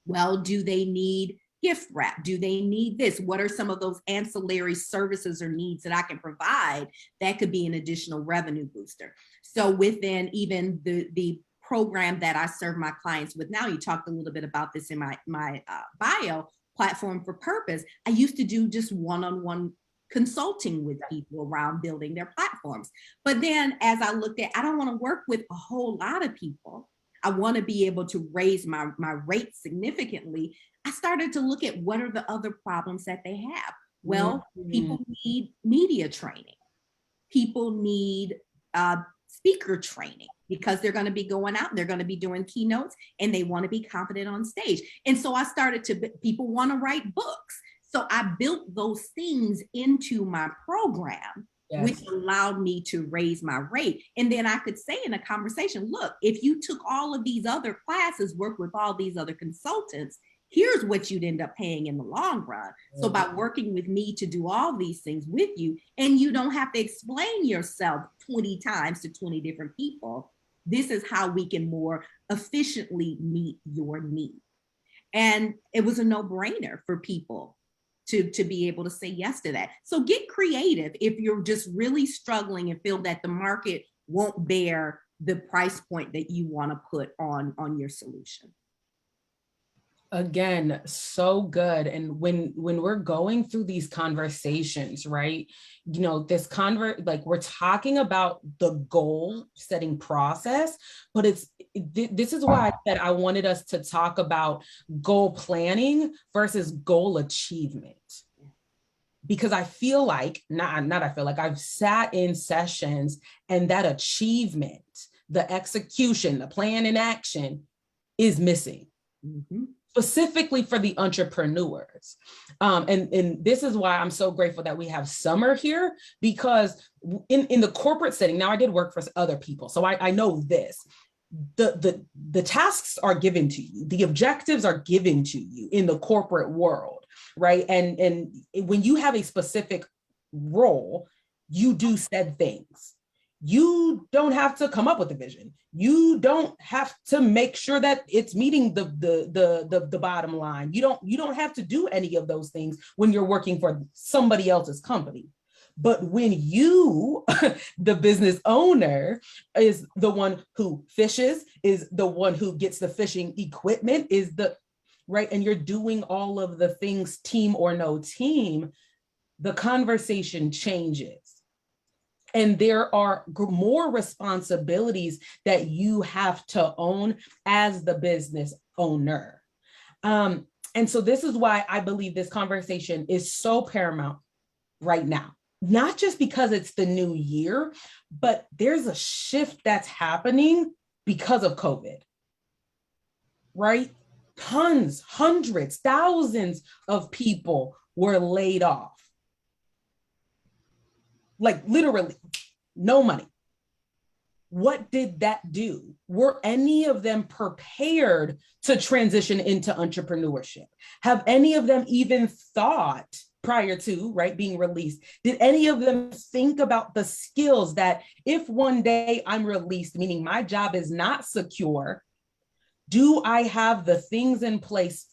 Well, do they need gift wrap? Do they need this? What are some of those ancillary services or needs that I can provide that could be an additional revenue booster? So within even the program that I serve my clients with now, you talked a little bit about this in my bio, Platform for Purpose. I used to do just one-on-one consulting with people around building their platforms. But then as I looked at, I don't want to work with a whole lot of people. I want to be able to raise my rate significantly. I started to look at what are the other problems that they have. Well, people need media training. People need speaker training because they're going to be going out, they're going to be doing keynotes, and they want to be confident on stage. And so I started to, people want to write books. So I built those things into my program, Yes. which allowed me to raise my rate. And then I could say in a conversation, look, if you took all of these other classes, worked with all these other consultants, here's what you'd end up paying in the long run. So by working with me to do all these things with you, and you don't have to explain yourself 20 times to 20 different people, this is how we can more efficiently meet your need. And it was a no-brainer for people to be able to say yes to that. So get creative if you're just really struggling and feel that the market won't bear the price point that you want to put on your solution. Again, so good. And when we're going through these conversations, right, you know, like we're talking about the goal setting process, but this is why I said I wanted us to talk about goal planning versus goal achievement. Because I feel like, I've sat in sessions and that achievement, the execution, the plan and action is missing. Mm-hmm. Specifically for the entrepreneurs. And this is why I'm so grateful that we have Summer here, because in the corporate setting, now I did work for other people, so I know this, the tasks are given to you, the objectives are given to you in the corporate world, right? And when you have a specific role, you do said things. You don't have to come up with a vision. You don't have to make sure that it's meeting the bottom line. You don't have to do any of those things when you're working for somebody else's company. But when you, the business owner, is the one who fishes, is the one who gets the fishing equipment, right? And you're doing all of the things, team or no team, the conversation changes. And there are more responsibilities that you have to own as the business owner. And so this is why I believe this conversation is so paramount right now, not just because it's the new year, but there's a shift that's happening because of COVID, right? Tons, hundreds, thousands of people were laid off. Like literally no money. What did that do? Were any of them prepared to transition into entrepreneurship? Have any of them even thought prior to, right, being released? Did any of them think about the skills that if one day I'm released, meaning my job is not secure, do I have the things in place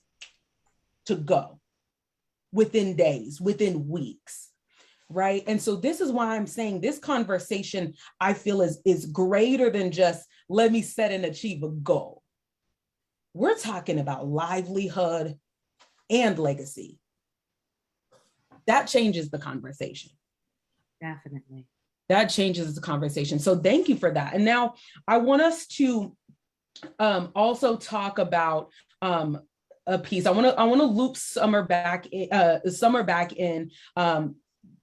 to go within days, within weeks? Right. And so this is why I'm saying this conversation, I feel is greater than just let me set and achieve a goal. We're talking about livelihood and legacy. That changes the conversation. Definitely. That changes the conversation. So thank you for that. And now I want us to also talk about a piece. I want to loop Summer back in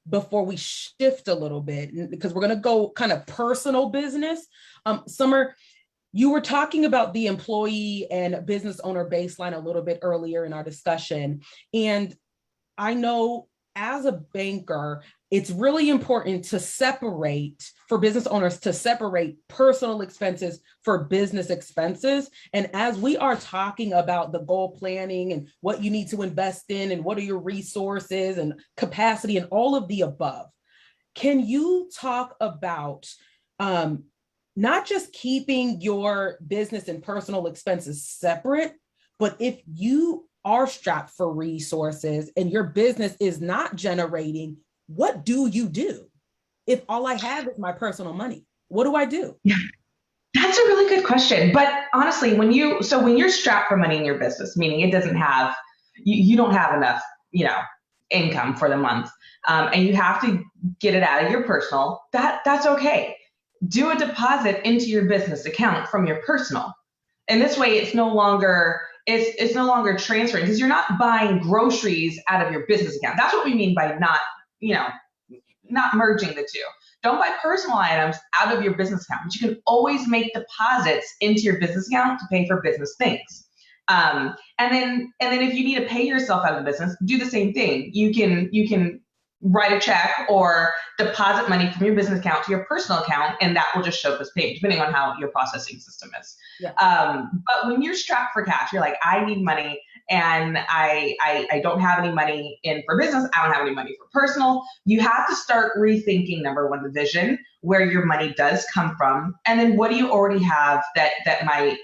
before we shift a little bit, because we're going to go kind of personal business. Summer, you were talking about the employee and business owner baseline a little bit earlier in our discussion. And I know as a banker, it's really important to separate, for business owners to separate personal expenses for business expenses. And as we are talking about the goal planning and what you need to invest in and what are your resources and capacity and all of the above, can you talk about not just keeping your business and personal expenses separate, but if you are strapped for resources and your business is not generating, what do you do? If all I have is my personal money, what do I do? Yeah, that's a really good question. But honestly, when you're strapped for money in your business, meaning it doesn't have, you don't have enough, income for the month, and you have to get it out of your personal, that's okay. Do a deposit into your business account from your personal. And this way it's no longer transferring, because you're not buying groceries out of your business account. That's what we mean by not merging the two. Don't buy personal items out of your business account, but you can always make deposits into your business account to pay for business things. And then if you need to pay yourself out of the business, do the same thing. You can write a check or deposit money from your business account to your personal account, and that will just show up as payment, depending on how your processing system is. Yeah. But when you're strapped for cash, you're like, I need money, and I don't have any money in for business. I don't have any money for personal. You have to start rethinking, number one, the vision, where your money does come from, and then what do you already have that might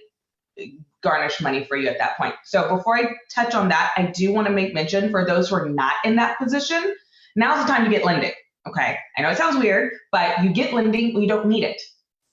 garnish money for you at that point. So before I touch on that, I do want to make mention for those who are not in that position, now's the time to get lending. Okay. I know it sounds weird, but you get lending when you don't need it.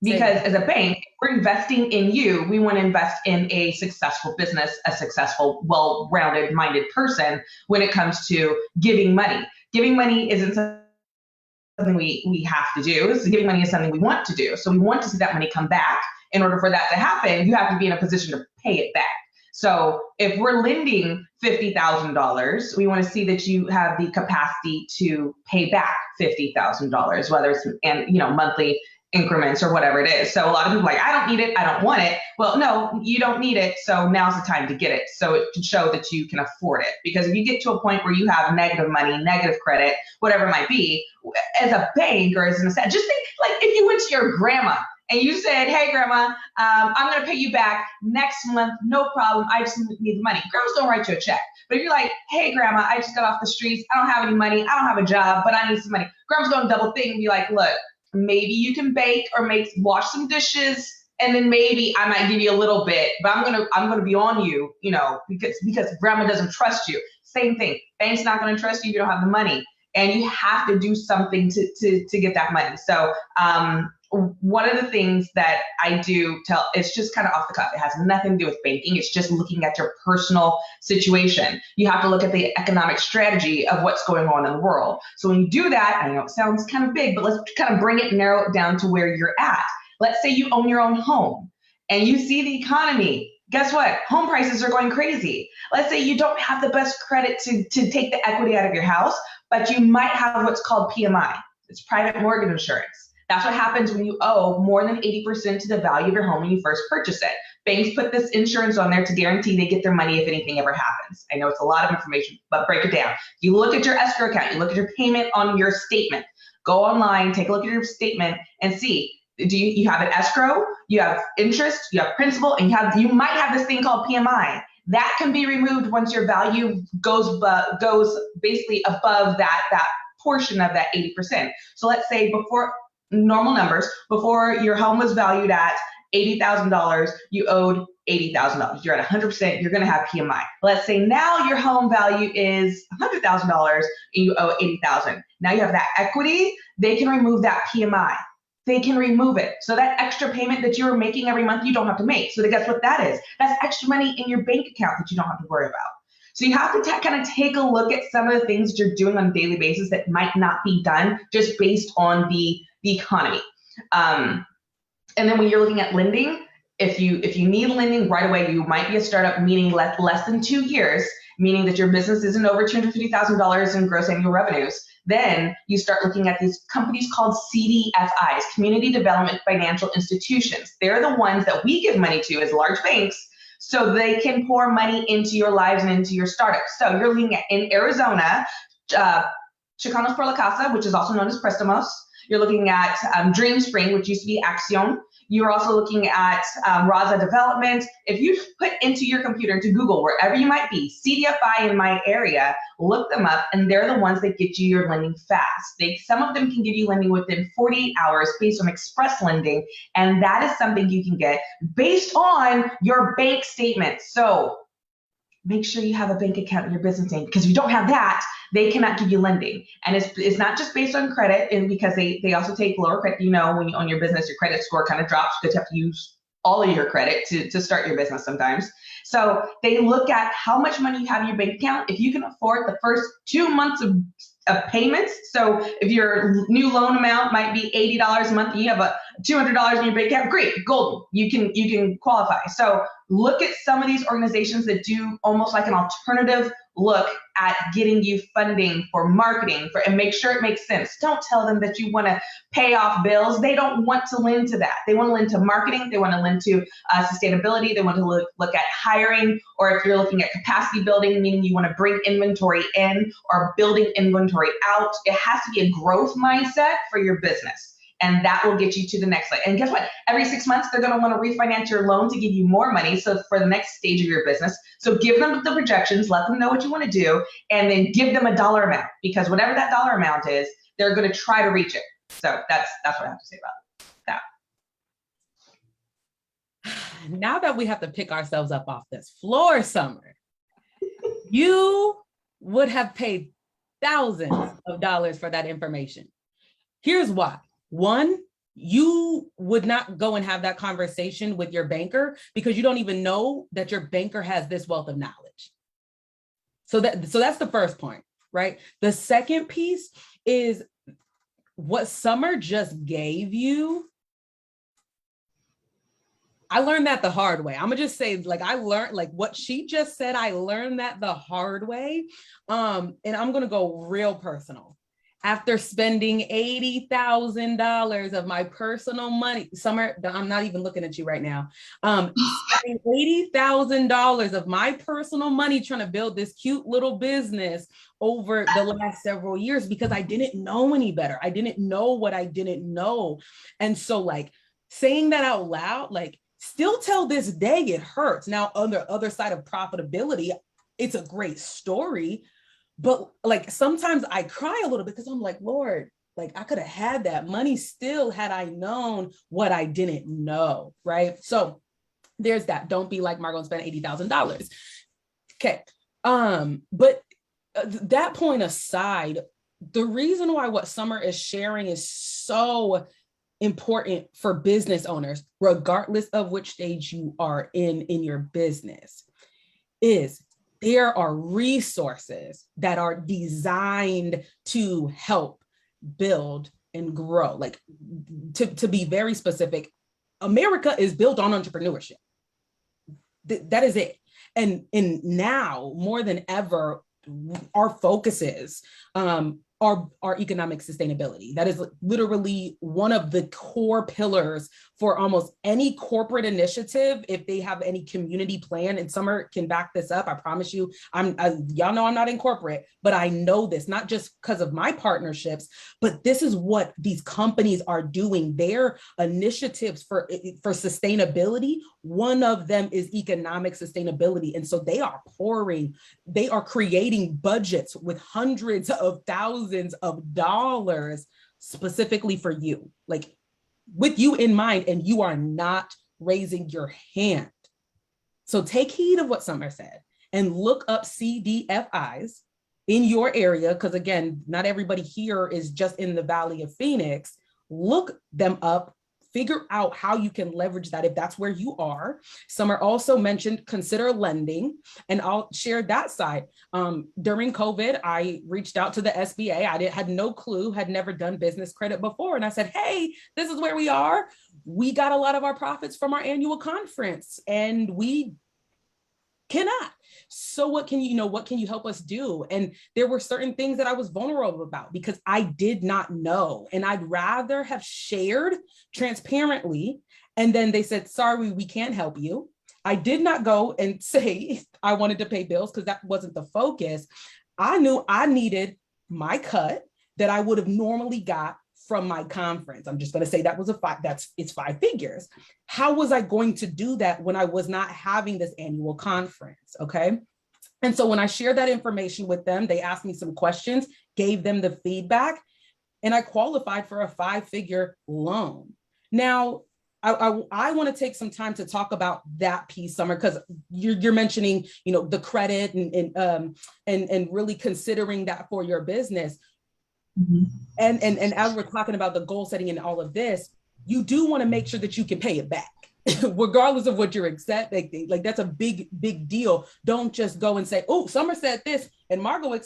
Because as a bank, we're investing in you. We want to invest in a successful business, a successful, well-rounded minded person when it comes to giving money. Giving money isn't something we have to do. Giving money is something we want to do. So we want to see that money come back. In order for that to happen, you have to be in a position to pay it back. So if we're lending $50,000, we want to see that you have the capacity to pay back $50,000, whether it's monthly increments or whatever it is. So a lot of people are like, I don't need it, I don't want it. Well, no, you don't need it. So now's the time to get it. So it can show that you can afford it. Because if you get to a point where you have negative money, negative credit, whatever it might be, as a bank or as an asset, just think like if you went to your grandma and you said, hey, grandma, I'm going to pay you back next month. No problem. I just need the money. Grandma's going to write you a check. But if you're like, hey, grandma, I just got off the streets. I don't have any money. I don't have a job, but I need some money. Grandma's going to double think and be like, look, maybe you can bake or wash some dishes. And then maybe I might give you a little bit, but I'm going to be on you, because grandma doesn't trust you. Same thing. Bank's not going to trust you if you don't have the money. And you have to do something to get that money. So, one of the things that I do it's just kind of off the cuff. It has nothing to do with banking. It's just looking at your personal situation. You have to look at the economic strategy of what's going on in the world. So when you do that, I know it sounds kind of big, but let's kind of bring it, narrow it down to where you're at. Let's say you own your own home and you see the economy. Guess what? Home prices are going crazy. Let's say you don't have the best credit to take the equity out of your house, but you might have what's called PMI. It's private mortgage insurance. That's what happens when you owe more than 80% to the value of your home when you first purchase it. Banks put this insurance on there to guarantee they get their money if anything ever happens. I know it's a lot of information, but break it down. You look at your escrow account, you look at your payment on your statement. Go online, take a look at your statement and see, do you have an escrow, you have interest, you have principal, and you might have this thing called PMI. That can be removed once your value goes basically above that portion of that 80%. So let's say before normal numbers, before your home was valued at $80,000, you owed $80,000. You're at 100%, you're going to have PMI. Let's say now your home value is $100,000 and you owe $80,000. Now you have that equity, they can remove that PMI. They can remove it. So that extra payment that you were making every month, you don't have to make. So guess what that is? That's extra money in your bank account that you don't have to worry about. So you have to kind of take a look at some of the things that you're doing on a daily basis that might not be done just based on the economy. And then when you're looking at lending, if you need lending right away, you might be a startup, meaning less than 2 years, meaning that your business isn't over $250,000 in gross annual revenues. Then you start looking at these companies called CDFIs, Community Development Financial Institutions. They're the ones that we give money to as large banks so they can pour money into your lives and into your startups. So you're looking at, in Arizona, Chicanos por la Casa, which is also known as Prestamos. You're looking at Dream Spring, which used to be Acción. You're also looking at Raza Development. If you put into your computer, into Google, wherever you might be, CDFI in my area, look them up, and they're the ones that get you your lending fast. Some of them can give you lending within 48 hours based on express lending, and that is something you can get based on your bank statement. So make sure you have a bank account in your business name, because if you don't have that, they cannot give you lending. And it's not just based on credit, and because they also take lower credit. When you own your business, your credit score kind of drops because you have to use all of your credit to start your business sometimes. So they look at how much money you have in your bank account. If you can afford the first 2 months of payments, so if your new loan amount might be $80 a month and you have a $200 in your bank account, great, golden, you can qualify. So look at some of these organizations that do almost like an alternative look at getting you funding for marketing and make sure it makes sense. Don't tell them that you want to pay off bills. They don't want to lend to that. They want to lend to marketing. They want to lend to sustainability. They want to look at hiring, or if you're looking at capacity building, meaning you want to bring inventory in or building inventory out. It has to be a growth mindset for your business. And that will get you to the next level. And guess what? Every 6 months, they're going to want to refinance your loan to give you more money. So for the next stage of your business, so give them the projections, let them know what you want to do, and then give them a dollar amount, because whatever that dollar amount is, they're going to try to reach it. So that's what I have to say about that. Now that we have to pick ourselves up off this floor, Summer, you would have paid thousands of dollars for that information. Here's why. One, you would not go and have that conversation with your banker because you don't even know that your banker has this wealth of knowledge. So that's the first point, right? The second piece is what Summer just gave you. I learned that the hard way. I'm gonna just say, like, I learned, like what she just said, I learned that the hard way. And I'm gonna go real personal. After spending $80,000 of my personal money, Summer, I'm not even looking at you right now. Spending $80,000 of my personal money trying to build this cute little business over the last several years because I didn't know any better. I didn't know what I didn't know. And so like saying that out loud, like still till this day, it hurts. Now on the other side of profitability, it's a great story. But like, sometimes I cry a little bit because I'm like, Lord, like I could have had that money still had I known what I didn't know, right? So there's that. Don't be like Margot and spend $80,000. Okay. But that point aside, the reason why what Summer is sharing is so important for business owners, regardless of which stage you are in your business, is there are resources that are designed to help build and grow. Like to be very specific, America is built on entrepreneurship. That is it. And now more than ever, our focuses are economic sustainability. That is literally one of the core pillars for almost any corporate initiative. If they have any community plan, and Summer can back this up, I promise you, y'all know I'm not in corporate, but I know this, not just because of my partnerships, but this is what these companies are doing. Their initiatives for sustainability, one of them is economic sustainability. And so they are creating budgets with hundreds of thousands of dollars specifically for you, like with you in mind, and you are not raising your hand. So take heed of what Summer said and look up CDFIs in your area, because again, not everybody here is just in the Valley of Phoenix. Look them up. Figure out how you can leverage that if that's where you are. Summer also mentioned consider lending, and I'll share that side. During COVID, I reached out to the SBA. I had no clue, had never done business credit before. And I said, hey, this is where we are. We got a lot of our profits from our annual conference and we cannot. So what can you help us do? And there were certain things that I was vulnerable about because I did not know. And I'd rather have shared transparently. And then they said, sorry, we can't help you. I did not go and say I wanted to pay bills because that wasn't the focus. I knew I needed my cut that I would have normally got from my conference. I'm just going to say that was it's 5 figures. How was I going to do that when I was not having this annual conference? Okay. And so when I shared that information with them, they asked me some questions, gave them the feedback, and I qualified for a 5-figure loan. Now, I want to take some time to talk about that piece, Summer, because you're mentioning, the credit and really considering that for your business. Mm-hmm. And as we're talking about the goal setting and all of this, you do want to make sure that you can pay it back, regardless of what you're accepting. Like that's a big deal. Don't just go and say, oh, Summer said this and Margot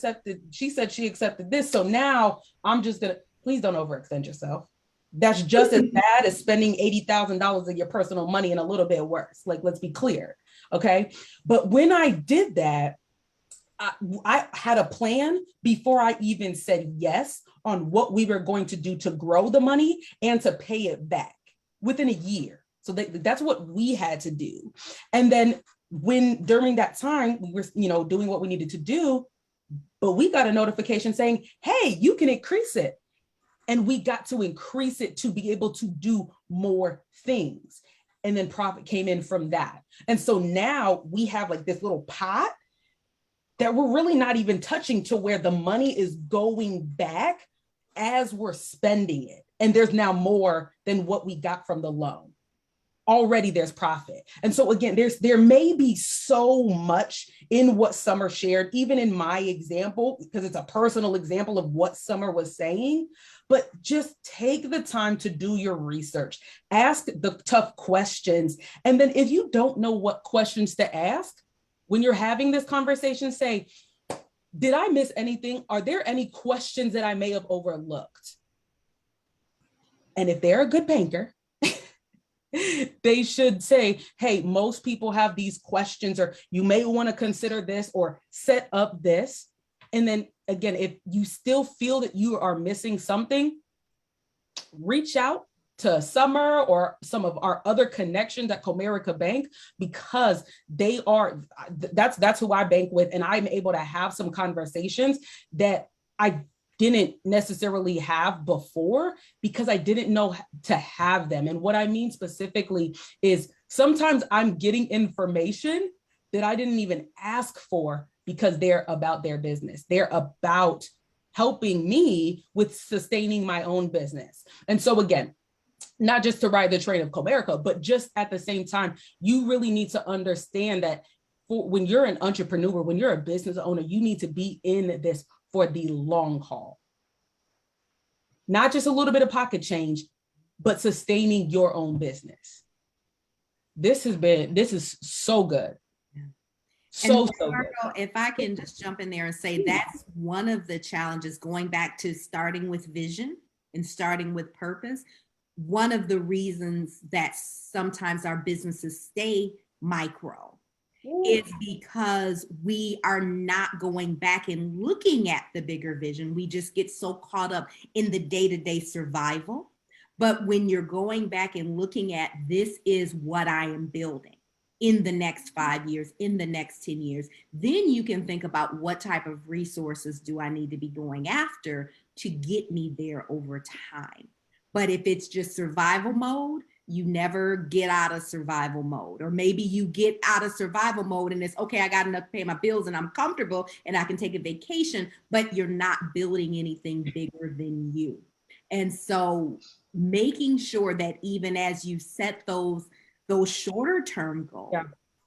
she said she accepted this. So now I'm just please don't overextend yourself. That's just as bad as spending $80,000 of your personal money and a little bit worse. Like, let's be clear. Okay. But when I did that, I had a plan before I even said yes on what we were going to do to grow the money and to pay it back within a year. So that's what we had to do. And then during that time, we were, doing what we needed to do, but we got a notification saying, hey, you can increase it. And we got to increase it to be able to do more things. And then profit came in from that. And so now we have like this little pot that we're really not even touching, to where the money is going back as we're spending it. And there's now more than what we got from the loan. Already there's profit. And so again, there may be so much in what Summer shared, even in my example, because it's a personal example of what Summer was saying, but just take the time to do your research, ask the tough questions. And then if you don't know what questions to ask, when you're having this conversation, say, did I miss anything? Are there any questions that I may have overlooked? And if they're a good banker, they should say, hey, most people have these questions, or you may want to consider this or set up this. And then again, if you still feel that you are missing something, reach out to Summer or some of our other connections at Comerica Bank, because that's who I bank with. And I'm able to have some conversations that I didn't necessarily have before, because I didn't know to have them. And what I mean specifically is sometimes I'm getting information that I didn't even ask for, because they're about their business. They're about helping me with sustaining my own business. And so again, not just to ride the train of Comerica, but just at the same time, you really need to understand that when you're an entrepreneur, when you're a business owner, you need to be in this for the long haul. Not just a little bit of pocket change, but sustaining your own business. This is so good. So Margot, good. if I can just jump in there and say, that's one of the challenges, going back to starting with vision and starting with purpose. One of the reasons that sometimes our businesses stay micro is because we are not going back and looking at the bigger vision. We just get so caught up in the day-to-day survival. But when you're going back and looking at, this is what I am building in the next 5 years, in the next 10 years, then you can think about, what type of resources do I need to be going after to get me there over time? But if it's just survival mode, you never get out of survival mode. Or maybe you get out of survival mode and it's, okay, I got enough to pay my bills and I'm comfortable and I can take a vacation, but you're not building anything bigger than you. And so making sure that even as you set those shorter term goals,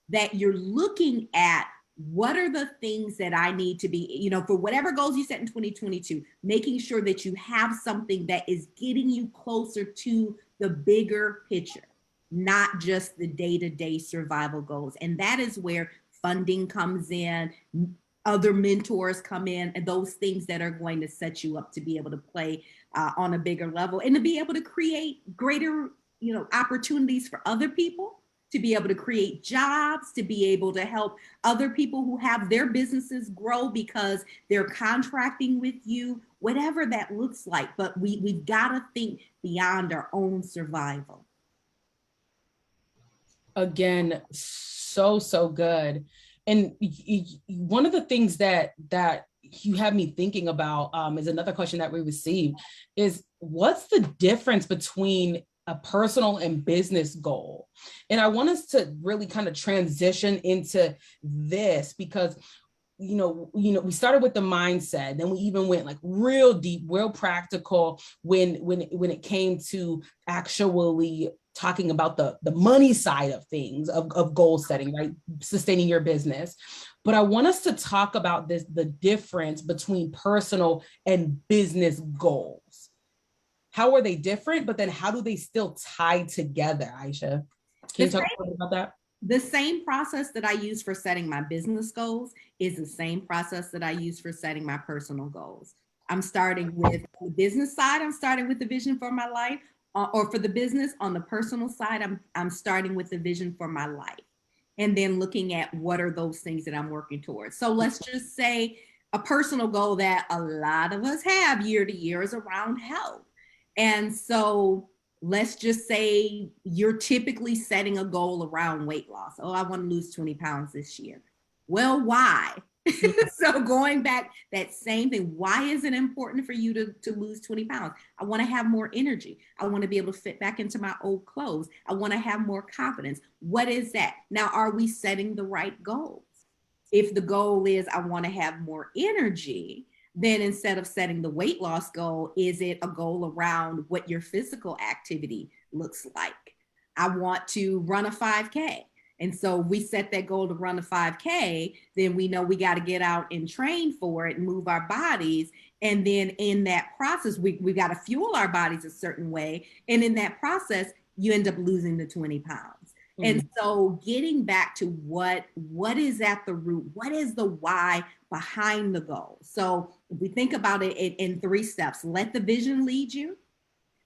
that you're looking at, what are the things that I need to be, for whatever goals you set in 2022, making sure that you have something that is getting you closer to the bigger picture, not just the day-to-day survival goals. And that is where funding comes in, other mentors come in, and those things that are going to set you up to be able to play on a bigger level, and to be able to create greater, opportunities for other people, to be able to create jobs, to be able to help other people who have their businesses grow because they're contracting with you, whatever that looks like. But we've got to think beyond our own survival. Again, so good. And one of the things that you have me thinking about is another question that we received is, what's the difference between a personal and business goal? And I want us to really kind of transition into this, because we started with the mindset, then we even went like real deep, real practical when it came to actually talking about the money side of things, of goal setting, right? Sustaining your business. But I want us to talk about the difference between personal and business goals. How are they different? But then how do they still tie together, Isha? Can you talk a little bit about that? The same process that I use for setting my business goals is the same process that I use for setting my personal goals. I'm starting with the business side. I'm starting with the vision for my life, or for the business. On the personal side, I'm starting with the vision for my life. and then looking at what are those things that I'm working towards. So let's just say a personal goal that a lot of us have year to year is around health. And so let's just say you're typically setting a goal around weight loss. Oh, I want to lose 20 pounds this year. Well, why? So going back, that same thing, why is it important for you to lose 20 pounds? I want to have more energy. I want to be able to fit back into my old clothes. I want to have more confidence. What is that? Now, are we setting the right goals? If the goal is I want to have more energy, then instead of setting the weight loss goal, is it a goal around what your physical activity looks like? I want to run a 5K. And so we set that goal to run a 5K, then we know we got to get out and train for it and move our bodies. And then in that process, we got to fuel our bodies a certain way. And in that process, you end up losing the 20 pounds. Mm-hmm. And so getting back to what is at the root, what is the why behind the goal? So if we think about it in 3 steps, let the vision lead you.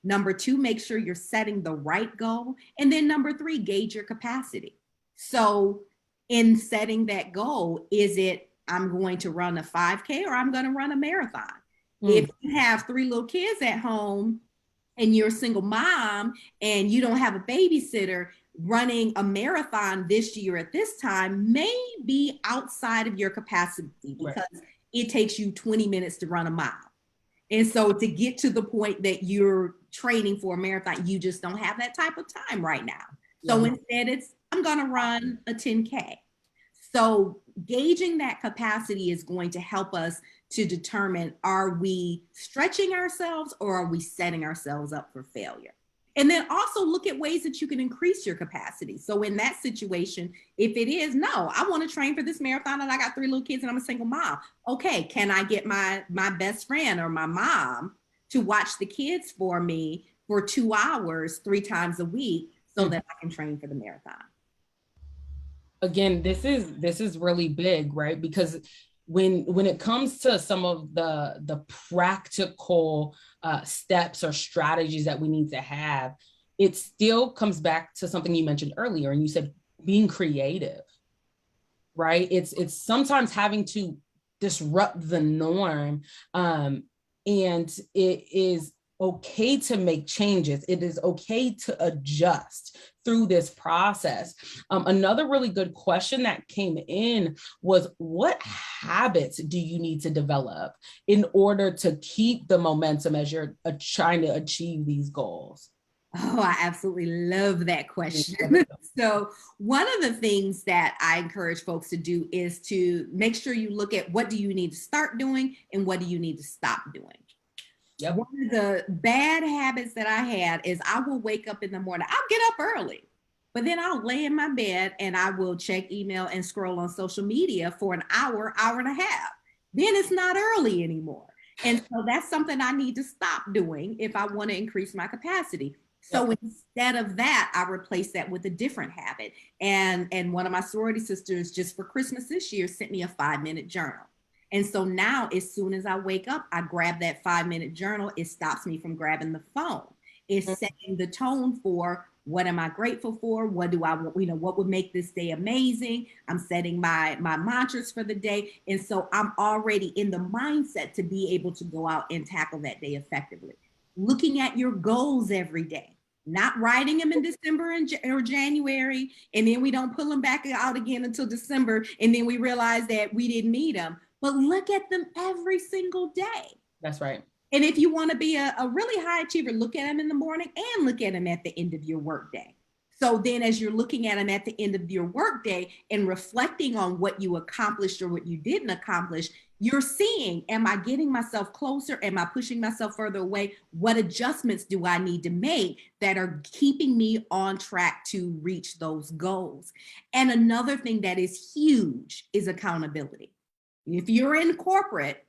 Number 2, make sure you're setting the right goal. And then number 3, gauge your capacity. So in setting that goal, is it I'm going to run a 5K or I'm going to run a marathon? If you have 3 little kids at home and you're a single mom and you don't have a babysitter, running a marathon this year at this time may be outside of your capacity because it takes you 20 minutes to run a mile. And so to get to the point that you're training for a marathon, you just don't have that type of time right now. So instead I'm going to run a 10K. So gauging that capacity is going to help us to determine, are we stretching ourselves or are we setting ourselves up for failure? And then also look at ways that you can increase your capacity. So in that situation, if it is, no, I want to train for this marathon and I got 3 little kids and I'm a single mom. Okay, can I get my best friend or my mom to watch the kids for me for 2 hours, 3 times a week so that I can train for the marathon? Again, this is really big, right? Because when it comes to some of the practical steps or strategies that we need to have, it still comes back to something you mentioned earlier, and you said being creative, right? It's sometimes having to disrupt the norm, and it is okay to make changes. It is okay to adjust through this process. Another really good question that came in was, what habits do you need to develop in order to keep the momentum as you're trying to achieve these goals? Oh, I absolutely love that question. So one of the things that I encourage folks to do is to make sure you look at what do you need to start doing and what do you need to stop doing. Yep. One of the bad habits that I had is I will wake up in the morning. I'll get up early, but then I'll lay in my bed and I will check email and scroll on social media for an hour, hour and a half. Then it's not early anymore. And so that's something I need to stop doing if I want to increase my capacity. So instead of that, I replace that with a different habit. And one of my sorority sisters just for Christmas this year sent me a 5-minute journal. And so now, as soon as I wake up, I grab that 5-minute journal. It stops me from grabbing the phone. It's setting the tone for what am I grateful for? What do I want? What would make this day amazing? I'm setting my mantras for the day. And so I'm already in the mindset to be able to go out and tackle that day effectively. Looking at your goals every day, not writing them in December or January, and then we don't pull them back out again until December, and then we realize that we didn't meet them. But look at them every single day. That's right. And if you want to be a really high achiever, look at them in the morning and look at them at the end of your workday. So then as you're looking at them at the end of your workday and reflecting on what you accomplished or what you didn't accomplish, you're seeing, am I getting myself closer? Am I pushing myself further away? What adjustments do I need to make that are keeping me on track to reach those goals? And another thing that is huge is accountability. If you're in corporate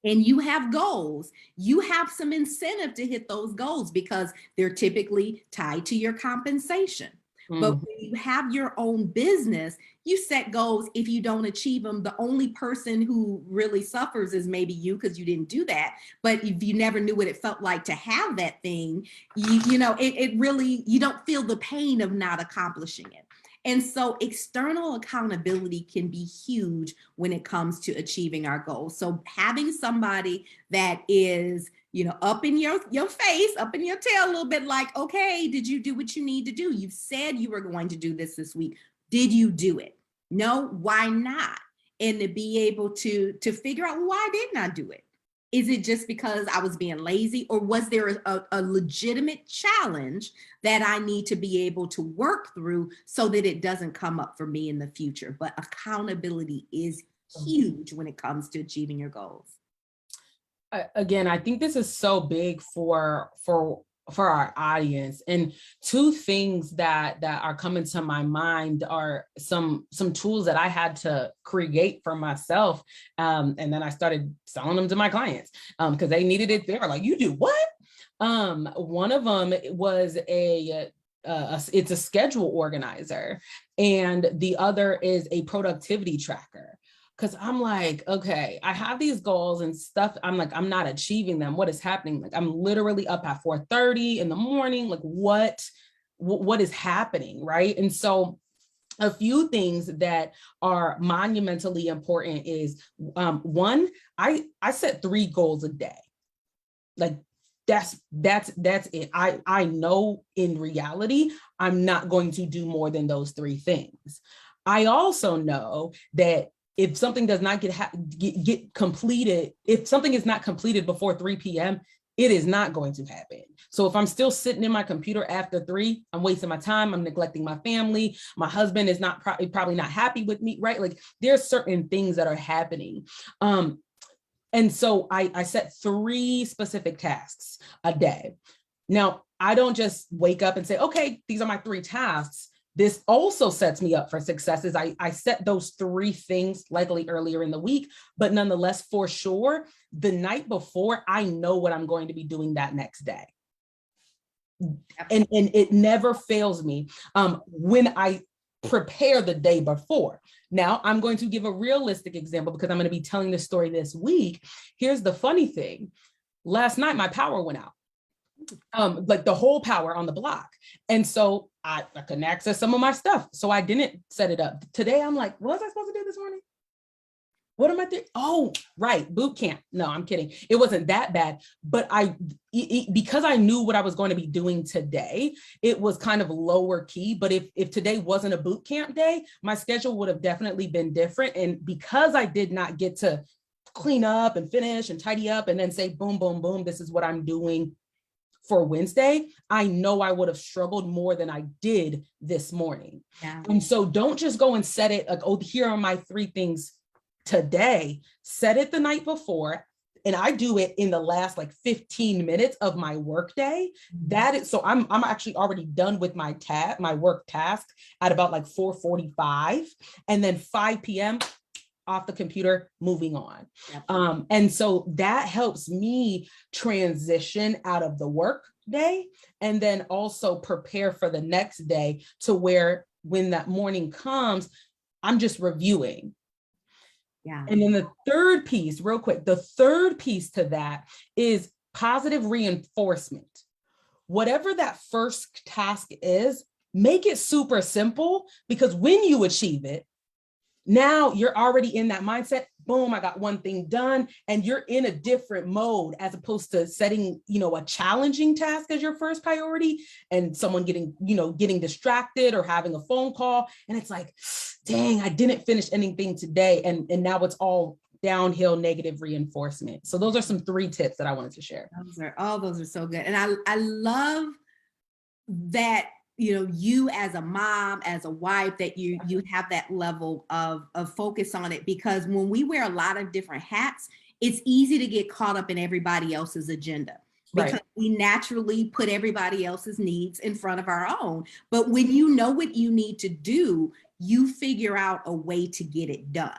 and you have goals, you have some incentive to hit those goals because they're typically tied to your compensation. But when you have your own business, you set goals. If you don't achieve them, the only person who really suffers is maybe you because you didn't do that. But if you never knew what it felt like to have that thing, it really, you don't feel the pain of not accomplishing it. And so external accountability can be huge when it comes to achieving our goals. So having somebody that is, up in your face, up in your tail a little bit, like, okay, did you do what you need to do? You said you were going to do this week. Did you do it? No, why not? And to be able to figure out, why didn't I do it? Is it just because I was being lazy, or was there a legitimate challenge that I need to be able to work through so that it doesn't come up for me in the future? But accountability is huge when it comes to achieving your goals. Again, I think this is so big for our audience, and two things that are coming to my mind are some tools that I had to create for myself, and then I started selling them to my clients because they needed it. They were like, "You do what?" One of them was it's a schedule organizer, and the other is a productivity tracker. Because I'm like, okay, I have these goals and stuff. I'm like, I'm not achieving them. What is happening? Like, I'm literally up at 4:30 in the morning. Like, what is happening, right? And so a few things that are monumentally important is, one, I set 3 goals a day. Like, that's it. I know in reality, I'm not going to do more than those 3 things. I also know that if something does not get completed, if something is not completed before 3 p.m., it is not going to happen. So if I'm still sitting in my computer after 3, I'm wasting my time. I'm neglecting my family. My husband is not probably not happy with me, right? Like, there's certain things that are happening. And so I set 3 specific tasks a day. Now, I don't just wake up and say, okay, these are my 3 tasks. This also sets me up for successes. I set those 3 things likely earlier in the week, but nonetheless, for sure, the night before, I know what I'm going to be doing that next day. And it never fails me when I prepare the day before. Now, I'm going to give a realistic example because I'm going to be telling this story this week. Here's the funny thing. Last night, my power went out. Like the whole power on the block. And so I couldn't access some of my stuff. So I didn't set it up. Today, I'm like, what was I supposed to do this morning? What am I doing? Oh, right, boot camp. No, I'm kidding. It wasn't that bad, but because I knew what I was going to be doing today, it was kind of lower key. But if today wasn't a boot camp day, my schedule would have definitely been different. And because I did not get to clean up and finish and tidy up and then say, boom, boom, boom, this is what I'm doing for Wednesday, I know I would have struggled more than I did this morning. Yeah. And so don't just go and set it like, oh, here are my 3 things today. Set it the night before. And I do it in the last like 15 minutes of my workday. That is, so I'm actually already done with my work task at about like 4:45, and then 5 p.m. off the computer, moving on. Yep. And so that helps me transition out of the work day and then also prepare for the next day to where when that morning comes, I'm just reviewing. Yeah. And then the third piece, real quick, the third piece to that is positive reinforcement. Whatever that first task is, make it super simple, because when you achieve it, now you're already in that mindset. Boom, I got one thing done, and you're in a different mode as opposed to setting, a challenging task as your first priority and someone getting distracted or having a phone call. And it's like, dang, I didn't finish anything today. And now it's all downhill negative reinforcement. So those are some 3 tips that I wanted to share. Those are so good. And I love that, you as a mom, as a wife, that you have that level of focus on it, because when we wear a lot of different hats, it's easy to get caught up in everybody else's agenda, because we naturally put everybody else's needs in front of our own. But when you know what you need to do, you figure out a way to get it done.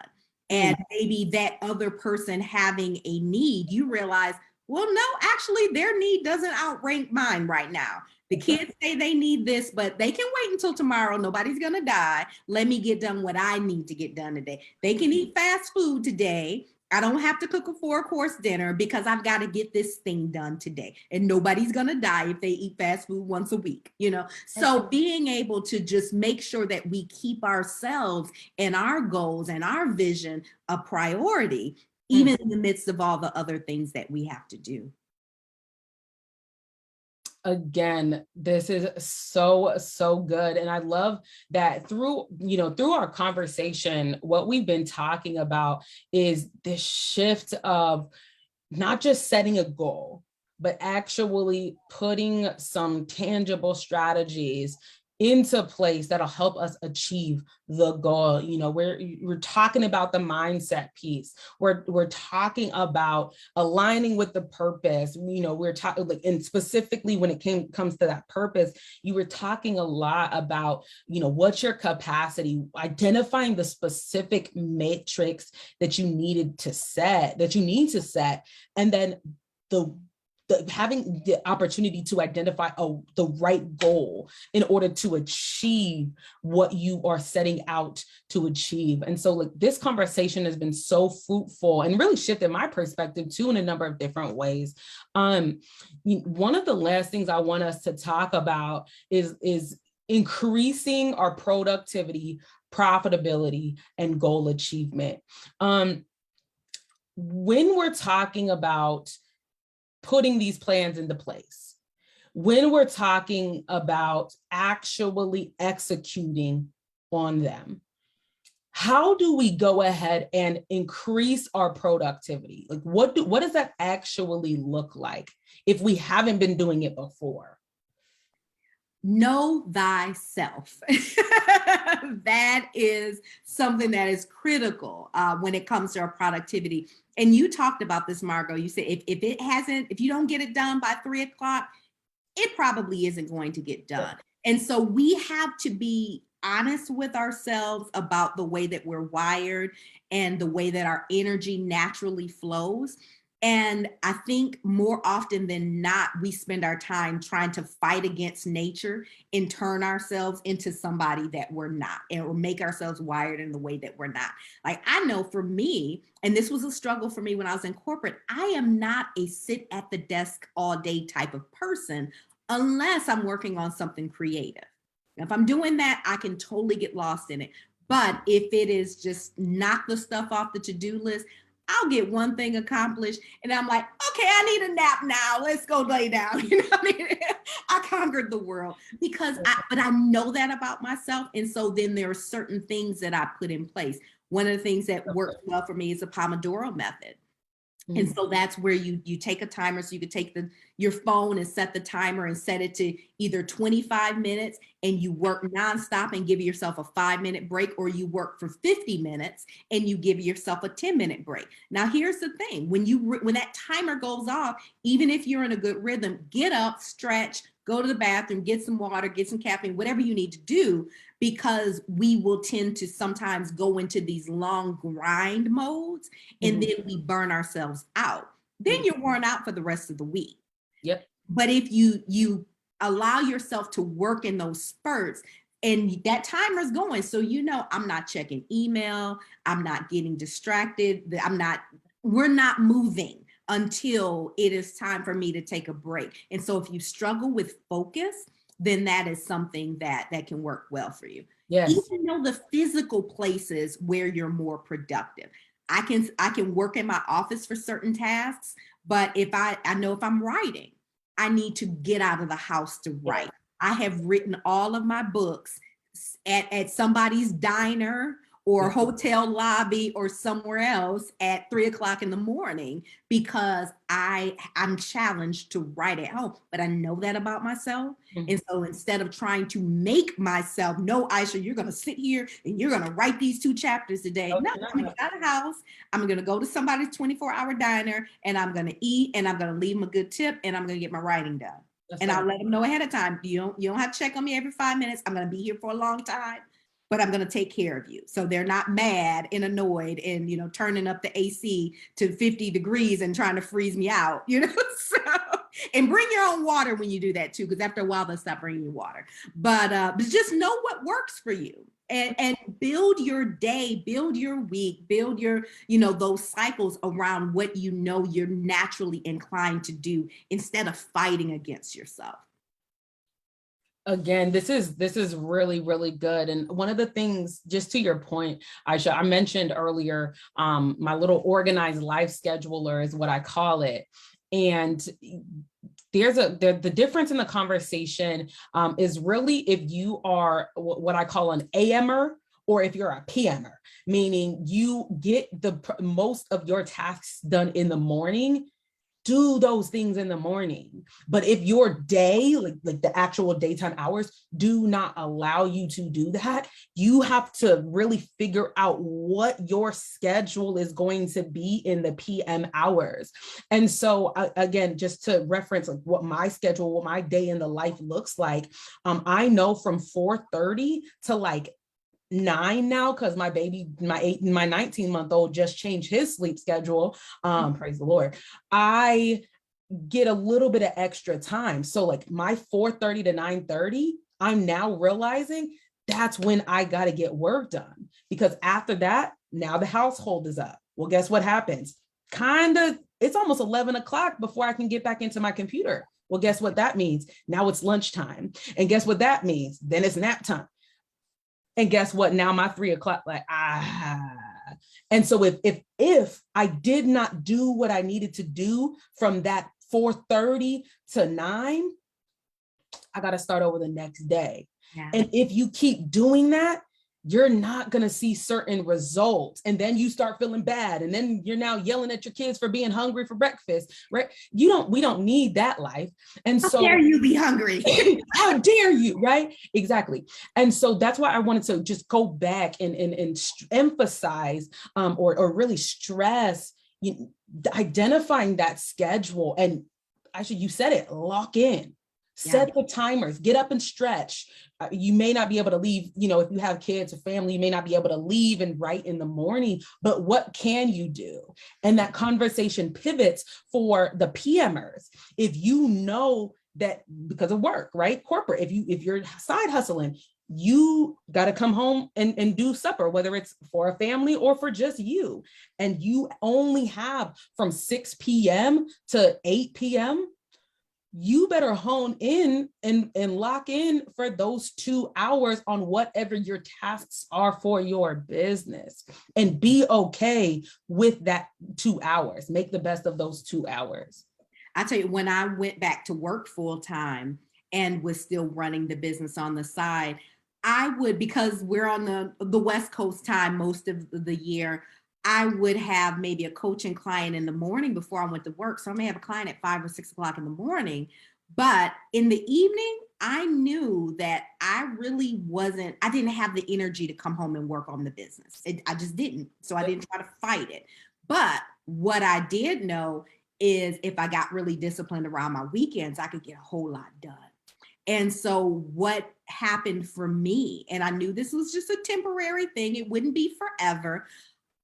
And maybe that other person having a need, you realize, well, no, actually their need doesn't outrank mine right now. The kids say they need this, but they can wait until tomorrow. Nobody's going to die. Let me get done what I need to get done today. They can eat fast food today I don't have to cook a 4-course dinner because I've got to get this thing done today. And nobody's going to die if they eat fast food once a week, you know? So being able to just make sure that we keep ourselves and our goals and our vision a priority, even in the midst of all the other things that we have to do. Again, this is so good. And I love that through our conversation, what we've been talking about is this shift of not just setting a goal, but actually putting some tangible strategies into place that'll help us achieve the goal. You know, we're talking about the mindset piece. We're talking about aligning with the purpose. You know, we're talking like, and specifically when it comes to that purpose, you were talking a lot about, you know, what's your capacity, identifying the specific matrix that you need to set, and then having the opportunity to identify the right goal in order to achieve what you are setting out to achieve. And so like this conversation has been so fruitful and really shifted my perspective too in a number of different ways. One of the last things I want us to talk about is increasing our productivity, profitability, and goal achievement. When we're talking about putting these plans into place, when we're talking about actually executing on them, how do we go ahead and increase our productivity? Like what does that actually look like if we haven't been doing it before? Know thyself. That is something that is critical when it comes to our productivity. And you talked about this, Margot. You said if you don't get it done by 3 o'clock, it probably isn't going to get done. And so we have to be honest with ourselves about the way that we're wired and the way that our energy naturally flows. And I think more often than not, we spend our time trying to fight against nature and turn ourselves into somebody that we're not, or make ourselves wired in the way that we're not. Like I know for me, and this was a struggle for me when I was in corporate, I am not a sit at the desk all day type of person unless I'm working on something creative. If I'm doing that, I can totally get lost in it. But if it is just knock the stuff off the to-do list, I'll get one thing accomplished and I'm like, okay, I need a nap now. Let's go lay down. You know what I mean? I conquered the world but I know that about myself. And so then there are certain things that I put in place. One of the things that works well for me is the Pomodoro method. And so that's where you take a timer. So you could take your phone and set the timer and set it to either 25 minutes and you work nonstop and give yourself a 5-minute break, or you work for 50 minutes and you give yourself a 10-minute break. Now, here's the thing. When that timer goes off, even if you're in a good rhythm, get up, stretch, go to the bathroom, get some water, get some caffeine, whatever you need to do, because we will tend to sometimes go into these long grind modes and then we burn ourselves out. Then you're worn out for the rest of the week. Yep. But if you allow yourself to work in those spurts, and that timer's going, so I'm not checking email, I'm not getting distracted, we're not moving until it is time for me to take a break. And so if you struggle with focus, then that is something that can work well for you. Yes. Even though the physical places where you're more productive. I can work in my office for certain tasks, but if I know if I'm writing, I need to get out of the house to write. I have written all of my books at somebody's diner or hotel lobby or somewhere else at 3 o'clock in the morning because I'm challenged to write at home, but I know that about myself. And so instead of trying to make myself, no, Isha, you're going to sit here and you're going to write these 2 chapters today. No, I'm going to get out of the house. I'm going to go to somebody's 24-hour diner and I'm going to eat and I'm going to leave them a good tip and I'm going to get my writing done. I'll let them know ahead of time. You don't have to check on me every 5 minutes. I'm going to be here for a long time, but I'm going to take care of you. So they're not mad and annoyed and, turning up the AC to 50 degrees and trying to freeze me out, so, and bring your own water when you do that too, because after a while they'll stop bringing you water, but just know what works for you. And build your day, build your week, build your, those cycles around what you're naturally inclined to do instead of fighting against yourself. Again, this is really, really good. And one of the things, just to your point, Isha, I mentioned earlier, my little organized life scheduler is what I call it. And the difference in the conversation is really if you are what I call an AMer or if you're a PMer, meaning you get the most of your tasks done in the morning. Do those things in the morning. But if your day, like the actual daytime hours, do not allow you to do that, you have to really figure out what your schedule is going to be in the PM hours. And so again, just to reference like what my schedule, what my day in the life looks like, I know from 4:30 to like 9 now, because my baby, my 19-month-old just changed his sleep schedule. Praise the Lord. I get a little bit of extra time. So like my 4:30 to 9:30, I'm now realizing that's when I got to get work done, because after that, now the household is up. Well, guess what happens? It's almost 11 o'clock before I can get back into my computer. Well, guess what that means? Now it's lunchtime. And guess what that means? Then it's nap time. And guess what? Now my 3 o'clock, And so if I did not do what I needed to do from that 4:30 to 9, I got to start over the next day. Yeah. And if you keep doing that, you're not going to see certain results. And then you start feeling bad. And then you're now yelling at your kids for being hungry for breakfast, right? We don't need that life. And how dare you be hungry? How dare you, right? Exactly. And so that's why I wanted to just go back and emphasize or really stress identifying that schedule. And actually, you said it, lock in. Set the timers, get up and stretch. You may not be able to leave, if you have kids or family, you may not be able to leave and write in the morning, but what can you do? And that conversation pivots for the PMers. If you know that because of work, right? Corporate, if you're side hustling, you got to come home and do supper, whether it's for a family or for just you. And you only have from 6 p.m. to 8 p.m., you better hone in and lock in for those 2 hours on whatever your tasks are for your business, and be okay with that 2 hours. Make the best of those 2 hours. I tell you, when I went back to work full time and was still running the business on the side, I would, because we're on the West Coast time most of the year, I would have maybe a coaching client in the morning before I went to work. So I may have a client at 5 or 6 o'clock in the morning, but in the evening, I knew that I didn't have the energy to come home and work on the business. I just didn't. So I didn't try to fight it. But what I did know is if I got really disciplined around my weekends, I could get a whole lot done. And so what happened for me, and I knew this was just a temporary thing, it wouldn't be forever,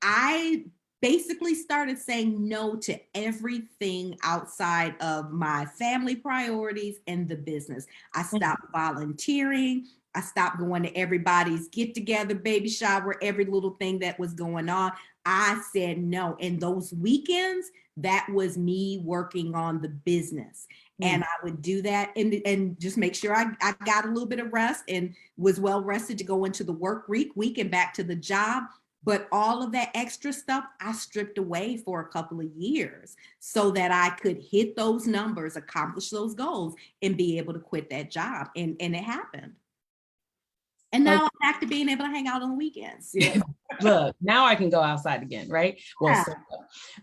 I basically started saying no to everything outside of my family priorities and the business. I stopped volunteering. I stopped going to everybody's get together, baby shower, every little thing that was going on. I said no. And those weekends, that was me working on the business. And I would do that and just make sure I got a little bit of rest and was well rested to go into the work week and back to the job. But all of that extra stuff, I stripped away for a couple of years so that I could hit those numbers, accomplish those goals, and be able to quit that job. And it happened. And now I'm back to being able to hang out on the weekends. Yeah. Look, now I can go outside again, right? Well,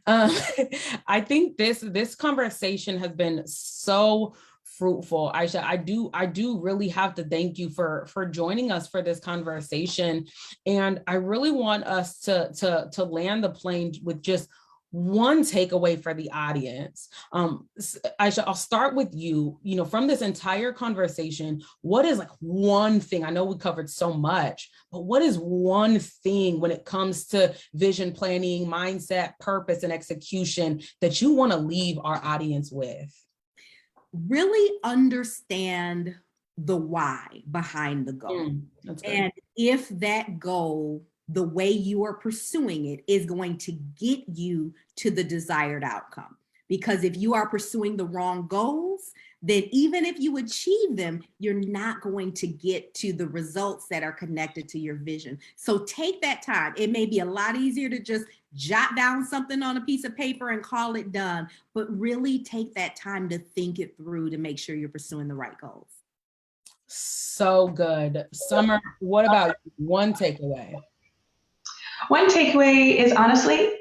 I think this conversation has been so fruitful. Isha, I do really have to thank you for joining us for this conversation. And I really want us to land the plane with just one takeaway for the audience. Isha, I'll start with you. From this entire conversation, what is like one thing? I know we covered so much, but what is one thing when it comes to vision planning, mindset, purpose, and execution that you want to leave our audience with? Really understand the why behind the goal. And if that goal, the way you are pursuing it, is going to get you to the desired outcome. Because if you are pursuing the wrong goals, then even if you achieve them, you're not going to get to the results that are connected to your vision. So take that time. It may be a lot easier to just jot down something on a piece of paper and call it done, but really take that time to think it through to make sure you're pursuing the right goals. So good. Summer, what about one takeaway? One takeaway is honestly,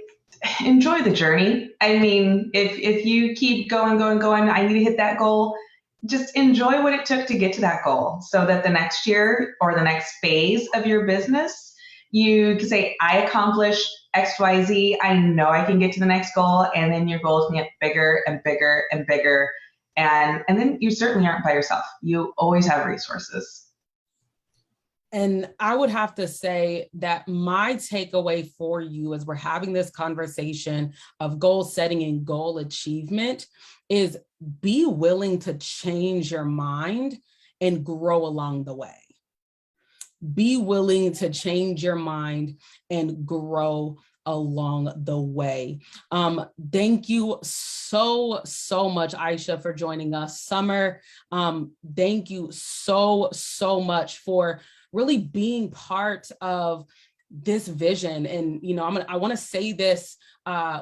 enjoy the journey. I mean, if you keep going, I need to hit that goal, just enjoy what it took to get to that goal so that the next year or the next phase of your business, you can say, I accomplished XYZ. I know I can get to the next goal. And then your goals can get bigger and bigger and bigger. And then you certainly aren't by yourself. You always have resources. And I would have to say that my takeaway for you as we're having this conversation of goal setting and goal achievement is be willing to change your mind and grow along the way. Be willing to change your mind and grow along the way. Thank you so much, Isha, for joining us. Summer, thank you so much for really being part of this vision. And, I want to say this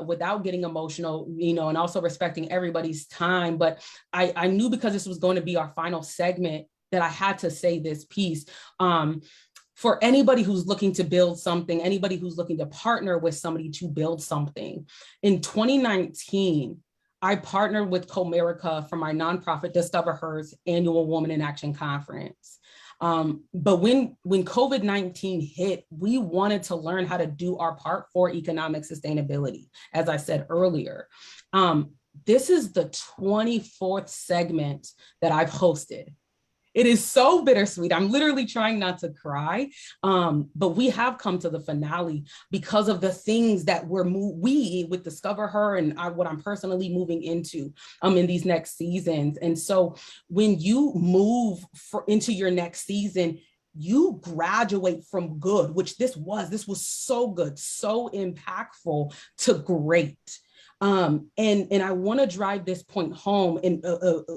without getting emotional, and also respecting everybody's time. But I knew because this was going to be our final segment that I had to say this piece. For anybody who's looking to build something, anybody who's looking to partner with somebody to build something. In 2019, I partnered with Comerica for my nonprofit DiscoverHer's annual Woman in Action conference. But when COVID-19 hit, we wanted to learn how to do our part for economic sustainability, as I said earlier. This is the 24th segment that I've hosted. It is so bittersweet. I'm literally trying not to cry, but we have come to the finale because of the things that we with Discover Her and what I'm personally moving into in these next seasons. And so when you move into your next season, you graduate from good, which this was so good, so impactful, to great. And I want to drive this point home. And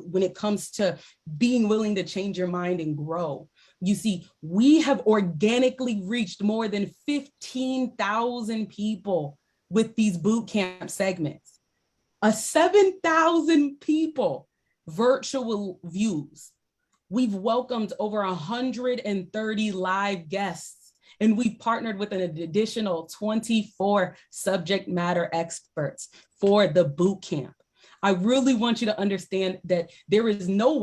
when it comes to being willing to change your mind and grow, you see, we have organically reached more than 15,000 people with these bootcamp segments, 7,000 people virtual views. We've welcomed over 130 live guests. And we've partnered with an additional 24 subject matter experts for the bootcamp. I really want you to understand that there is no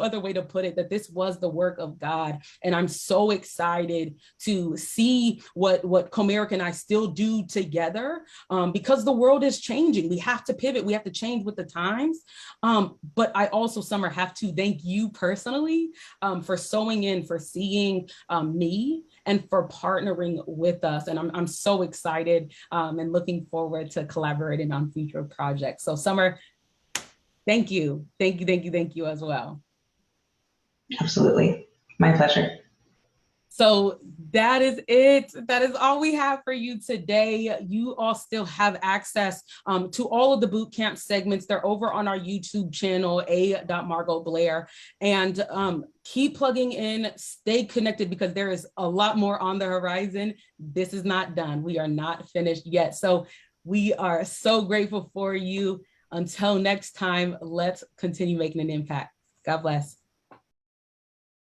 other way to put it, that this was the work of God. And I'm so excited to see what Comerica and I still do together, because the world is changing. We have to pivot. We have to change with the times. But I also, Summer, have to thank you personally for sewing in, for seeing me, and for partnering with us. And I'm so excited and looking forward to collaborating on future projects. So Summer, thank you. Thank you as well. Absolutely. My pleasure. So that is it. That is all we have for you today. You all still have access to all of the bootcamp segments. They're over on our YouTube channel, Margot Blair. And keep plugging in, stay connected, because there is a lot more on the horizon. This is not done. We are not finished yet. So we are so grateful for you. Until next time, let's continue making an impact. God bless.